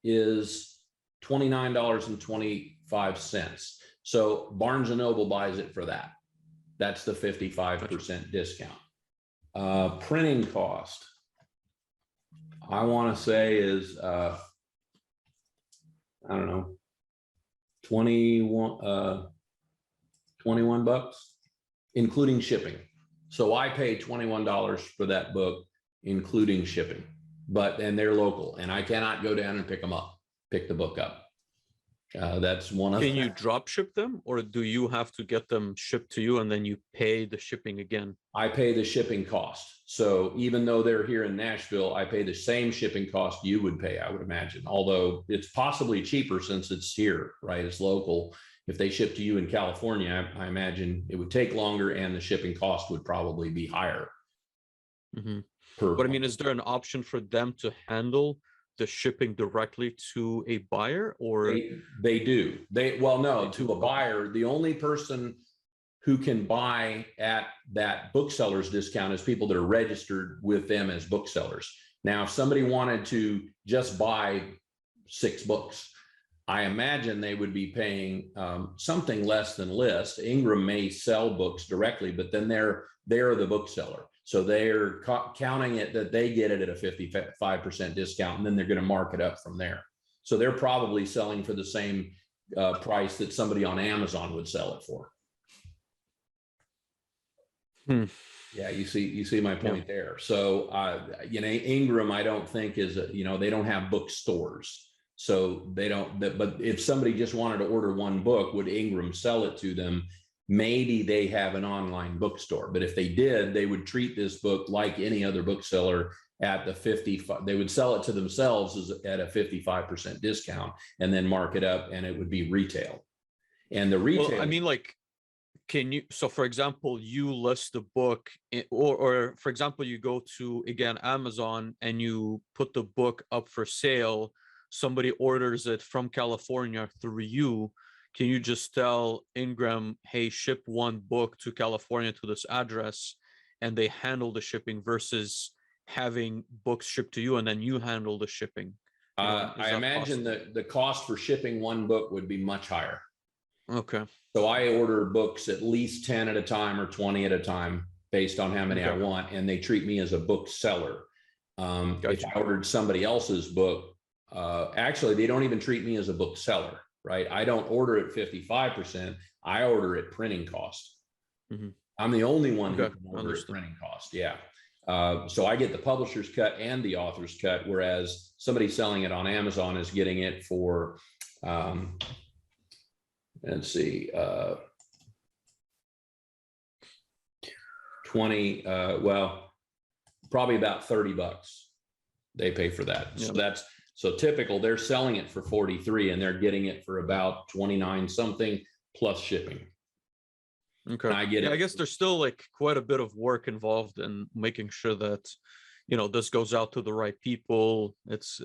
is $29.25. So Barnes and Noble buys it for that. That's the 55% discount. Printing cost, I want to say is, I don't know, 21 bucks, including shipping. So I pay $21 for that book, including shipping, and they're local, and I cannot go down and pick the book up. That's one of them. Can you drop ship them, or do you have to get them shipped to you and then you pay the shipping again? I pay the shipping cost. So even though they're here in Nashville, I pay the same shipping cost you would pay, I would imagine, although it's possibly cheaper since it's here, right? It's local. If they ship to you in California, I imagine it would take longer and the shipping cost would probably be higher. Mm-hmm. But I mean, is there an option for them to handle the shipping directly to a buyer, or they do? To a buyer, the only person who can buy at that bookseller's discount is people that are registered with them as booksellers. Now, if somebody wanted to just buy 6 books, I imagine they would be paying something less than list. Ingram may sell books directly, but then they're the bookseller. So they're counting it that they get it at a 55% discount, and then they're going to mark it up from there. So they're probably selling for the same price that somebody on Amazon would sell it for. Yeah, you see my point there. So, Ingram, I don't think is, they don't have bookstores. So they don't, but if somebody just wanted to order one book, would Ingram sell it to them? Maybe they have an online bookstore, but if they did, they would treat this book like any other bookseller at the 55. They would sell it to themselves at a 55% discount and then mark it up, and it would be retail. And the retail, well, I mean, like can you, so for example, you list the book or for example, you go to, again, Amazon and you put the book up for sale, somebody orders it from California through you. Can you just tell Ingram, hey, ship one book to California to this address, and they handle the shipping versus having books shipped to you and then you handle the shipping? I imagine that the cost for shipping one book would be much higher. Okay. So I order books at least 10 at a time or 20 at a time based on how many I want, and they treat me as a book seller. If I ordered somebody else's book, actually, they don't even treat me as a book seller, right? I don't order at 55%. I order at printing cost. I'm the only one who can order at printing cost. Yeah. So I get the publisher's cut and the author's cut, whereas somebody selling it on Amazon is getting it for, let's see, 20, well, probably about $30 they pay for that. So that's, so typical, they're selling it for 43 and they're getting it for about 29 something plus shipping. Okay. I get it. I guess there's still like quite a bit of work involved in making sure that, you know, this goes out to the right people. It's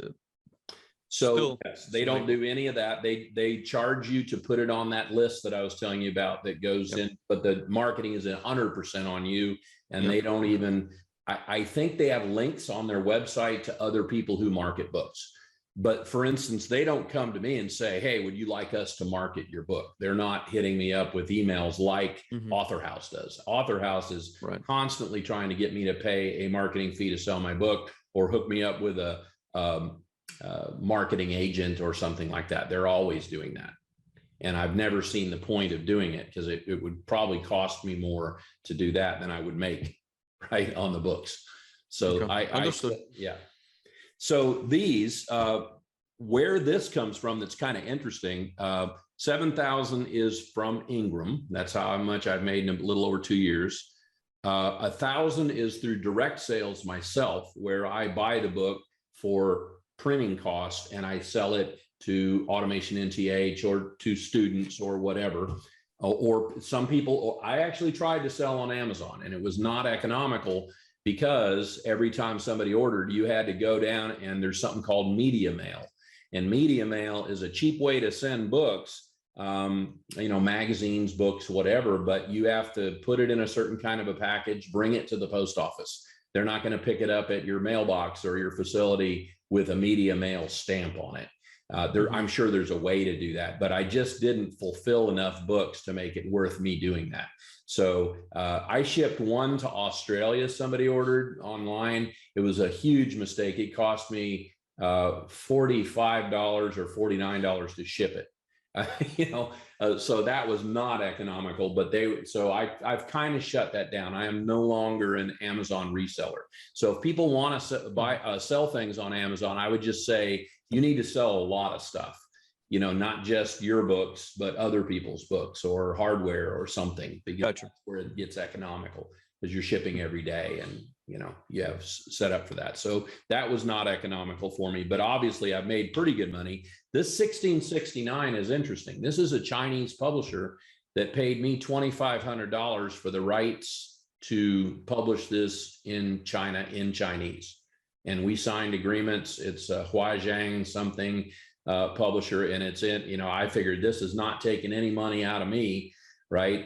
so yes, they don't do any of that. They charge you to put it on that list that I was telling you about that goes in, but the marketing is 100% on you. And they don't even, I think they have links on their website to other people who market books. But for instance, they don't come to me and say, hey, would you like us to market your book? They're not hitting me up with emails like AuthorHouse does. AuthorHouse is constantly trying to get me to pay a marketing fee to sell my book or hook me up with a marketing agent or something like that. They're always doing that. And I've never seen the point of doing it because it would probably cost me more to do that than I would make right on the books. So I understood. Yeah. So these, where this comes from, that's kind of interesting. 7,000 is from Ingram. That's how much I've made in a little over 2 years. 1,000 is through direct sales myself, where I buy the book for printing cost and I sell it to Automation NTH or to students or whatever. Or some people, I actually tried to sell on Amazon and it was not economical because every time somebody ordered, you had to go down and there's something called media mail. And media mail is a cheap way to send books, you know, magazines, books, whatever, but you have to put it in a certain kind of a package, bring it to the post office. They're not going to pick it up at your mailbox or your facility with a media mail stamp on it. I'm sure there's a way to do that, but I just didn't fulfill enough books to make it worth me doing that. So I shipped one to Australia. Somebody ordered online. It was a huge mistake. It cost me $45 or $49 to ship it. You know, so that was not economical, but I've kind of shut that down. I am no longer an Amazon reseller. So if people want to sell things on Amazon, I would just say, you need to sell a lot of stuff, you know, not just your books, but other people's books or hardware or something, because that's where it gets economical, because you're shipping every day and, you know, you have set up for that. So that was not economical for me, but obviously I've made pretty good money. This 1669 is interesting. This is a Chinese publisher that paid me $2,500 for the rights to publish this in China in Chinese. And we signed agreements. It's a Huajiang something publisher, and it's in, you know, I figured this is not taking any money out of me, right?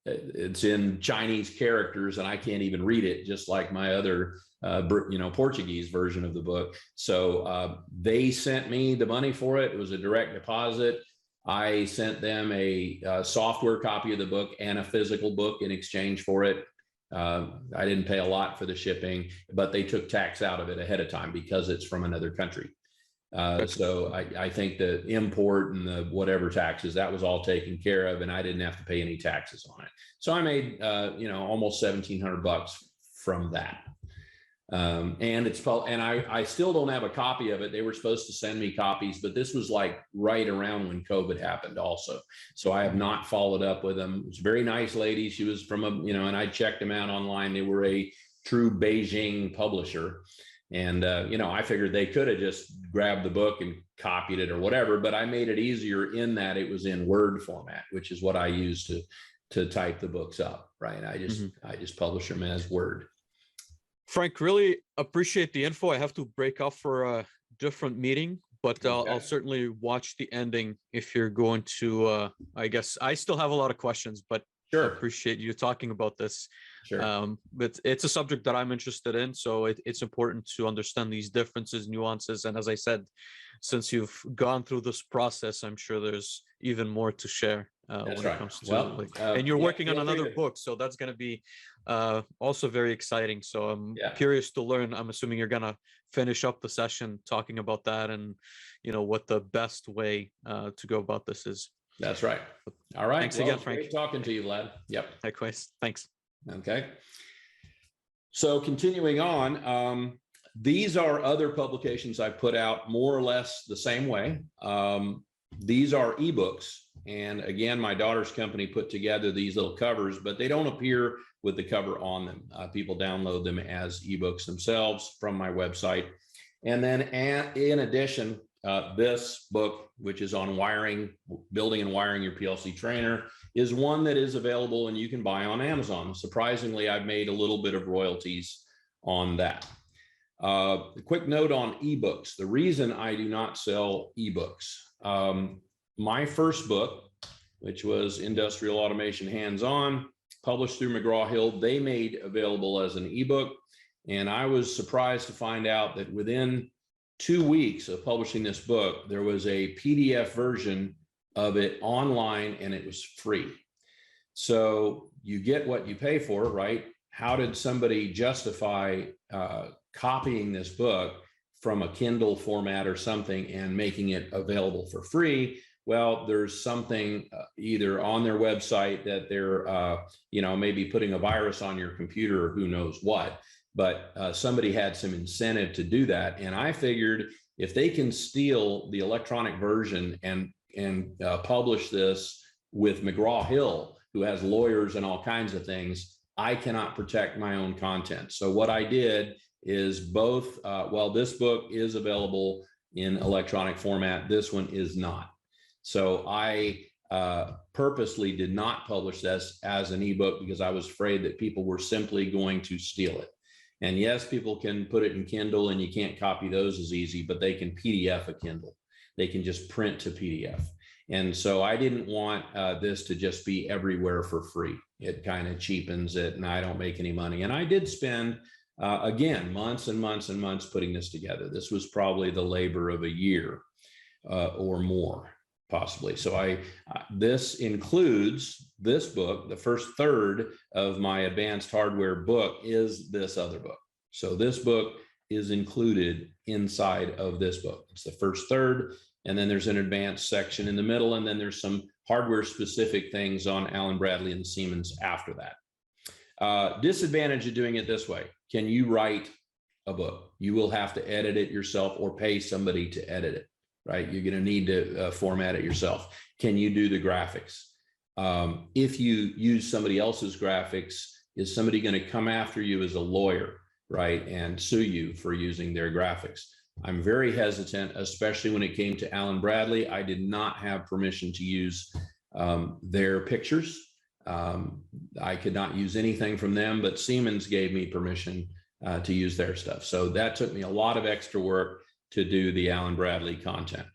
It's in Chinese characters and I can't even read it, just like my other, you know, Portuguese version of the book. So they sent me the money for it. It was a direct deposit. I sent them a software copy of the book and a physical book in exchange for it. I didn't pay a lot for the shipping, but they took tax out of it ahead of time because it's from another country. So I think the import and the whatever taxes, that was all taken care of, and I didn't have to pay any taxes on it. So I made, you know, almost $1,700 from that. And I still don't have a copy of it. They were supposed to send me copies, but this was like right around when COVID happened also. So I have not followed up with them. It was a very nice lady. She was from a, you know, and I checked them out online. They were a true Beijing publisher. And, you know, I figured they could have just grabbed the book and copied it or whatever, but I made it easier in that it was in Word format, which is what I use to to type the books up, right? I just publish them as Word. Frank, really appreciate the info. I have to break off for a different meeting, but I'll certainly watch the ending if you're going to, I guess I still have a lot of questions, but Sure. I appreciate you talking about this. Sure. But it's a subject that I'm interested in, so it's important to understand these differences, nuances. And as I said, since you've gone through this process, I'm sure there's even more to share when it comes to and you're working on another book, so that's going to be also very exciting. So I'm curious to learn. I'm assuming you're going to finish up the session talking about that and, what the best way to go about this is. That's right. All right. Thanks again, Frank. Great talking to you, Vlad. Yep. Likewise. Thanks. Okay. So continuing on, these are other publications I put out more or less the same way. These are ebooks. And again, my daughter's company put together these little covers, but they don't appear with the cover on them. People download them as ebooks themselves from my website. And then in addition, this book, which is on building and wiring your PLC trainer, is one that is available and you can buy on Amazon. Surprisingly, I've made a little bit of royalties on that. A quick note on ebooks. The reason I do not sell ebooks, my first book, which was Industrial Automation Hands-On, published through McGraw-Hill, they made available as an ebook. And I was surprised to find out that within 2 weeks of publishing this book, there was a PDF version of it online and it was free. So you get what you pay for, right? How did somebody justify copying this book from a Kindle format or something and making it available for free? Well, there's something either on their website that they're, maybe putting a virus on your computer or who knows what. But somebody had some incentive to do that. And I figured if they can steal the electronic version and publish this with McGraw-Hill, who has lawyers and all kinds of things, I cannot protect my own content. So what I did is both, this book is available in electronic format. This one is not. So I purposely did not publish this as an ebook because I was afraid that people were simply going to steal it. And yes, people can put it in Kindle and you can't copy those as easy, but they can PDF a Kindle. They can just print to PDF. And so I didn't want this to just be everywhere for free. It kind of cheapens it and I don't make any money. And I did spend, again, months and months and months putting this together. This was probably the labor of a year or more, possibly. So this includes this book. The first third of my advanced hardware book is this other book. So this book is included inside of this book. It's the first third. And then there's an advanced section in the middle. And then there's some hardware specific things on Allen Bradley and Siemens after that. Disadvantage of doing it this way. Can you write a book? You will have to edit it yourself or pay somebody to edit it, right? You're going to need to format it yourself. Can you do the graphics? If you use somebody else's graphics, is somebody going to come after you as a lawyer, right, and sue you for using their graphics? I'm very hesitant, especially when it came to Allen Bradley. I did not have permission to use their pictures. I could not use anything from them, but Siemens gave me permission to use their stuff. So that took me a lot of extra work to do the Allen Bradley content.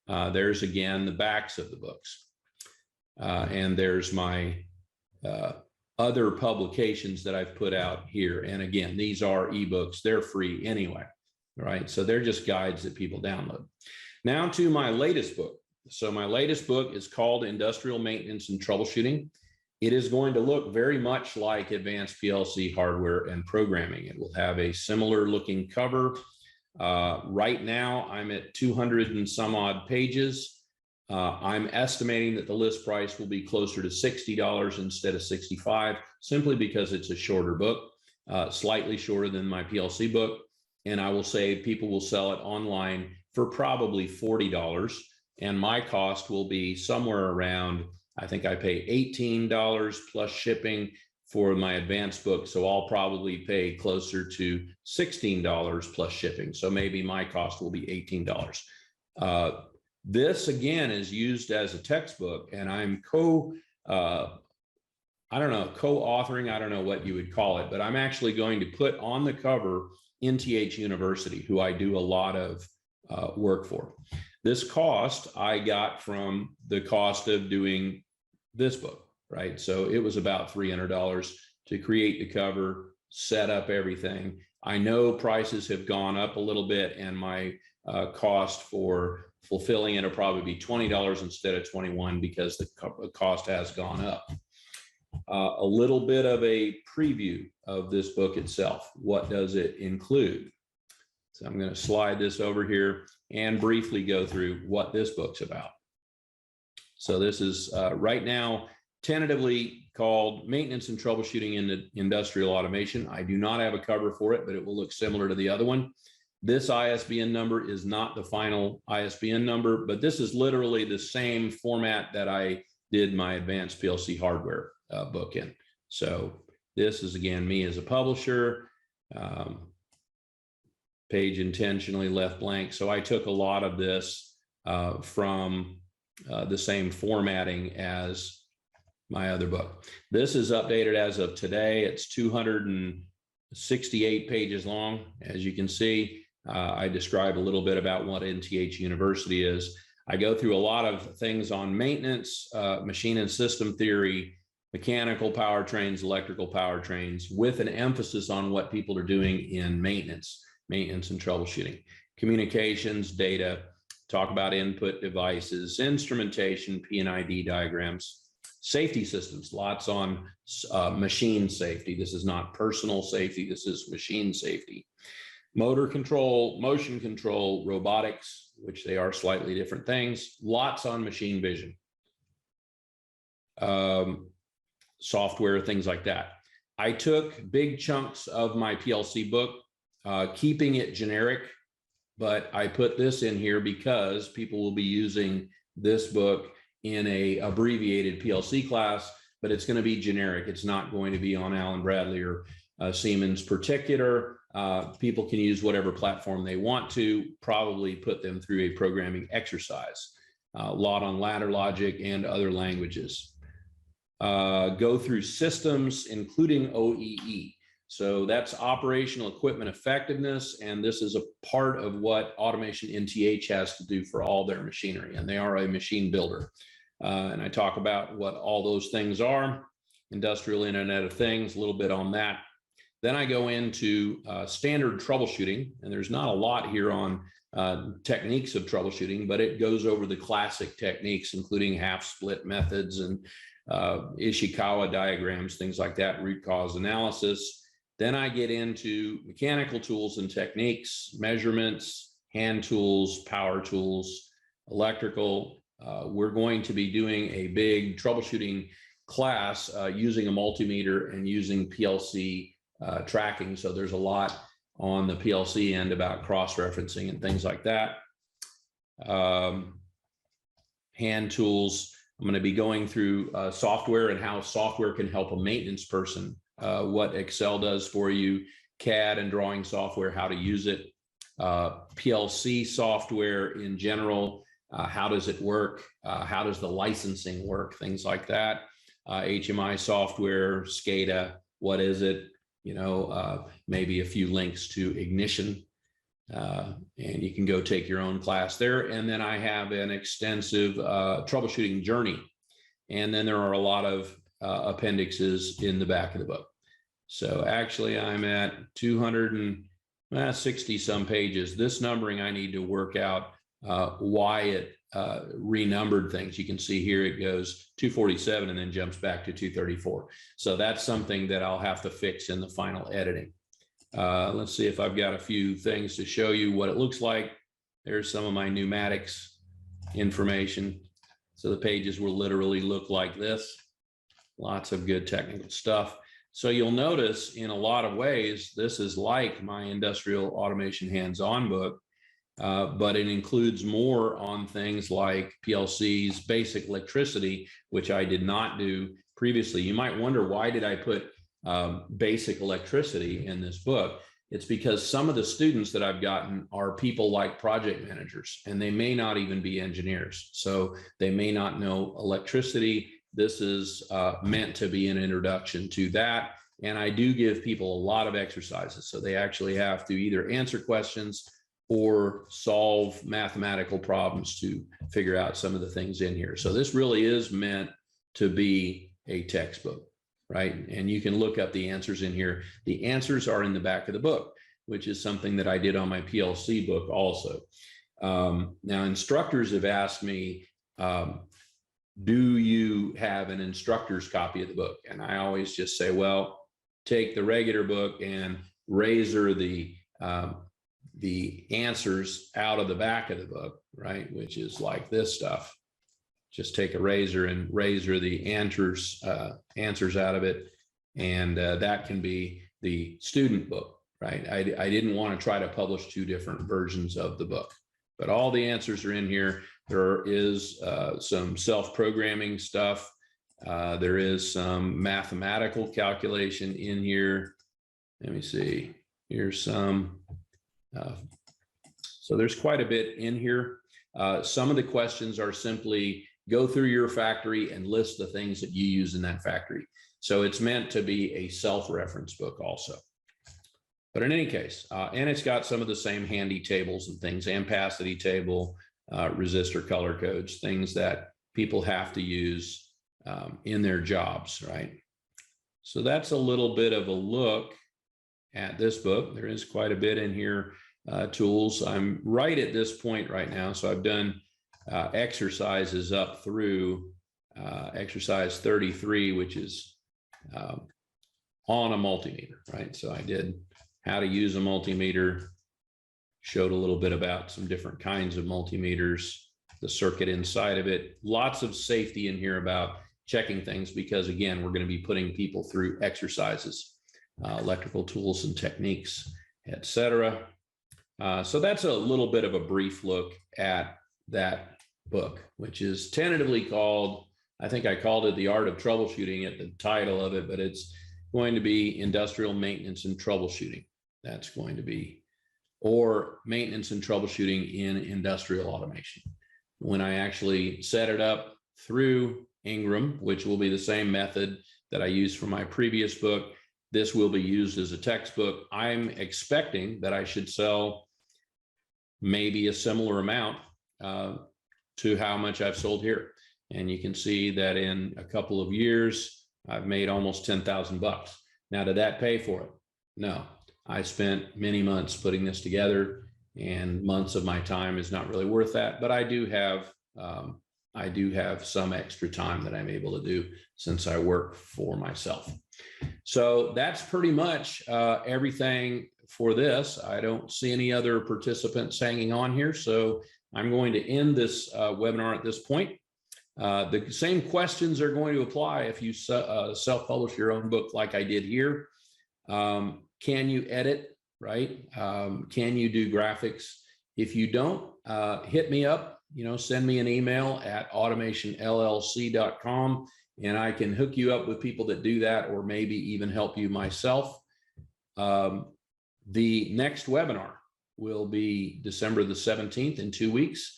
There's again the backs of the books. And there's my other publications that I've put out here. And again, these are ebooks. They're free anyway, right? So they're just guides that people download. Now to my latest book. So my latest book is called Industrial Maintenance and Troubleshooting. It is going to look very much like Advanced PLC Hardware and Programming. It will have a similar looking cover. Right now, I'm at 200 and some odd pages. I'm estimating that the list price will be closer to $60 instead of $65, simply because it's a shorter book, slightly shorter than my PLC book. And I will say people will sell it online for probably $40. And my cost will be somewhere around, I think I pay $18 plus shipping for my advanced book. So I'll probably pay closer to $16 plus shipping. So maybe my cost will be $18. This again is used as a textbook, and I'm I don't know, co-authoring, I don't know what you would call it, but I'm actually going to put on the cover NTH University, who I do a lot of work for. This cost I got from the cost of doing this book, right? So it was about $300 to create the cover, set up everything. I know prices have gone up a little bit, and my cost for fulfilling it will probably be $20 instead of $21 because the cost has gone up. A little bit of a preview of this book itself. What does it include? So I'm going to slide this over here and briefly go through what this book's about. So this is right now tentatively called Maintenance and Troubleshooting in Industrial Automation. I do not have a cover for it, but it will look similar to the other one. This ISBN number is not the final ISBN number, but this is literally the same format that I did my advanced PLC hardware book in. So this is, again, me as a publisher. Page intentionally left blank. So I took a lot of this from the same formatting as my other book. This is updated as of today. It's 268 pages long. As you can see, I describe a little bit about what NTH University is. I go through a lot of things on maintenance, machine and system theory, mechanical powertrains, electrical powertrains, with an emphasis on what people are doing in maintenance and troubleshooting, communications, data, talk about input devices, instrumentation, P&ID diagrams, safety systems, lots on machine safety. This is not personal safety, this is machine safety. Motor control, motion control, robotics, which they are slightly different things, lots on machine vision, software, things like that. I took big chunks of my PLC book, keeping it generic, but I put this in here because people will be using this book in a abbreviated PLC class, but it's going to be generic. It's not going to be on Allen Bradley or Siemens particular. People can use whatever platform they want to, probably put them through a programming exercise. A lot on ladder logic and other languages. Go through systems, including OEE. So that's operational equipment effectiveness, and this is a part of what Automation NTH has to do for all their machinery, and they are a machine builder. And I talk about what all those things are, industrial Internet of Things, a little bit on that. Then I go into standard troubleshooting, and there's not a lot here on techniques of troubleshooting, but it goes over the classic techniques, including half split methods and Ishikawa diagrams, things like that, root cause analysis. Then I get into mechanical tools and techniques, measurements, hand tools, power tools, electrical. We're going to be doing a big troubleshooting class using a multimeter and using PLC tracking. So there's a lot on the PLC end about cross-referencing and things like that. Hand tools. I'm going to be going through software and how software can help a maintenance person, what Excel does for you, CAD and drawing software, how to use it, PLC software in general, how does it work, how does the licensing work, things like that, HMI software, SCADA, what is it, you know, maybe a few links to Ignition, and you can go take your own class there. And then I have an extensive troubleshooting journey. And then there are a lot of appendixes in the back of the book. So actually I'm at 260 some pages. This numbering, I need to work out why it renumbered things. You can see here it goes 247 and then jumps back to 234. So that's something that I'll have to fix in the final editing. Let's see if I've got a few things to show you what it looks like. There's some of my pneumatics information. So the pages will literally look like this. Lots of good technical stuff. So you'll notice in a lot of ways, this is like my industrial automation hands-on book, but it includes more on things like PLCs, basic electricity, which I did not do previously. You might wonder, why did I put basic electricity in this book? It's because some of the students that I've gotten are people like project managers, and they may not even be engineers. So they may not know electricity. this is meant to be an introduction to that. And I do give people a lot of exercises. So they actually have to either answer questions or solve mathematical problems to figure out some of the things in here. So this really is meant to be a textbook, right? And you can look up the answers in here. The answers are in the back of the book, which is something that I did on my PLC book also. Now, instructors have asked me, do you have an instructor's copy of the book? And I always just say, well, take the regular book and razor the answers out of the back of the book, right? Which is like this stuff. Just take a razor and razor the answers out of it. And that can be the student book, right? I didn't want to try to publish two different versions of the book, but all the answers are in here. There is some self-programming stuff. There is some mathematical calculation in here. Let me see. Here's some. So there's quite a bit in here. Some of the questions are simply go through your factory and list the things that you use in that factory. So it's meant to be a self-reference book also. But in any case, and it's got some of the same handy tables and things, ampacity table, resistor color codes, things that people have to use in their jobs, right? So that's a little bit of a look at this book. There is quite a bit in here, tools. I'm right at this point right now. So I've done exercises up through exercise 33, which is on a multimeter, right? So I did how to use a multimeter, showed a little bit about some different kinds of multimeters, the circuit inside of it, lots of safety in here about checking things, because again, we're going to be putting people through exercises, electrical tools and techniques, etc. So that's a little bit of a brief look at that book, which is tentatively called, I think I called it The Art of Troubleshooting at the title of it, but it's going to be Industrial Maintenance and Troubleshooting. That's going to be, or Maintenance and Troubleshooting in Industrial Automation. When I actually set it up through Ingram, which will be the same method that I used for my previous book, this will be used as a textbook. I'm expecting that I should sell maybe a similar amount to how much I've sold here. And you can see that in a couple of years, I've made almost 10,000 bucks. Now, did that pay for it? No, I spent many months putting this together, and months of my time is not really worth that, but I do have some extra time that I'm able to do since I work for myself. So that's pretty much everything for this. I don't see any other participants hanging on here, so I'm going to end this webinar at this point. The same questions are going to apply if you self-publish your own book like I did here. Can you edit, right? Can you do graphics? If you don't, hit me up, send me an email at automationllc.com, and I can hook you up with people that do that, or maybe even help you myself. The next webinar will be December the 17th in 2 weeks.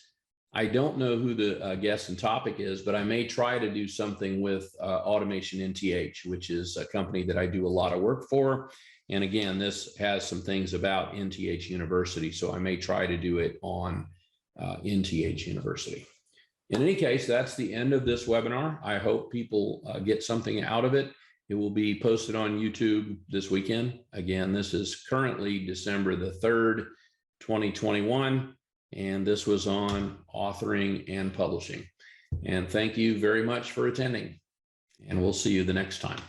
I don't know who the guest and topic is, but I may try to do something with Automation NTH, which is a company that I do a lot of work for. And again, this has some things about NTH University, so I may try to do it on NTH University. In any case, that's the end of this webinar. I hope people get something out of it. It will be posted on YouTube this weekend. Again, this is currently December the 3rd, 2021. And this was on authoring and publishing. And thank you very much for attending. And we'll see you the next time.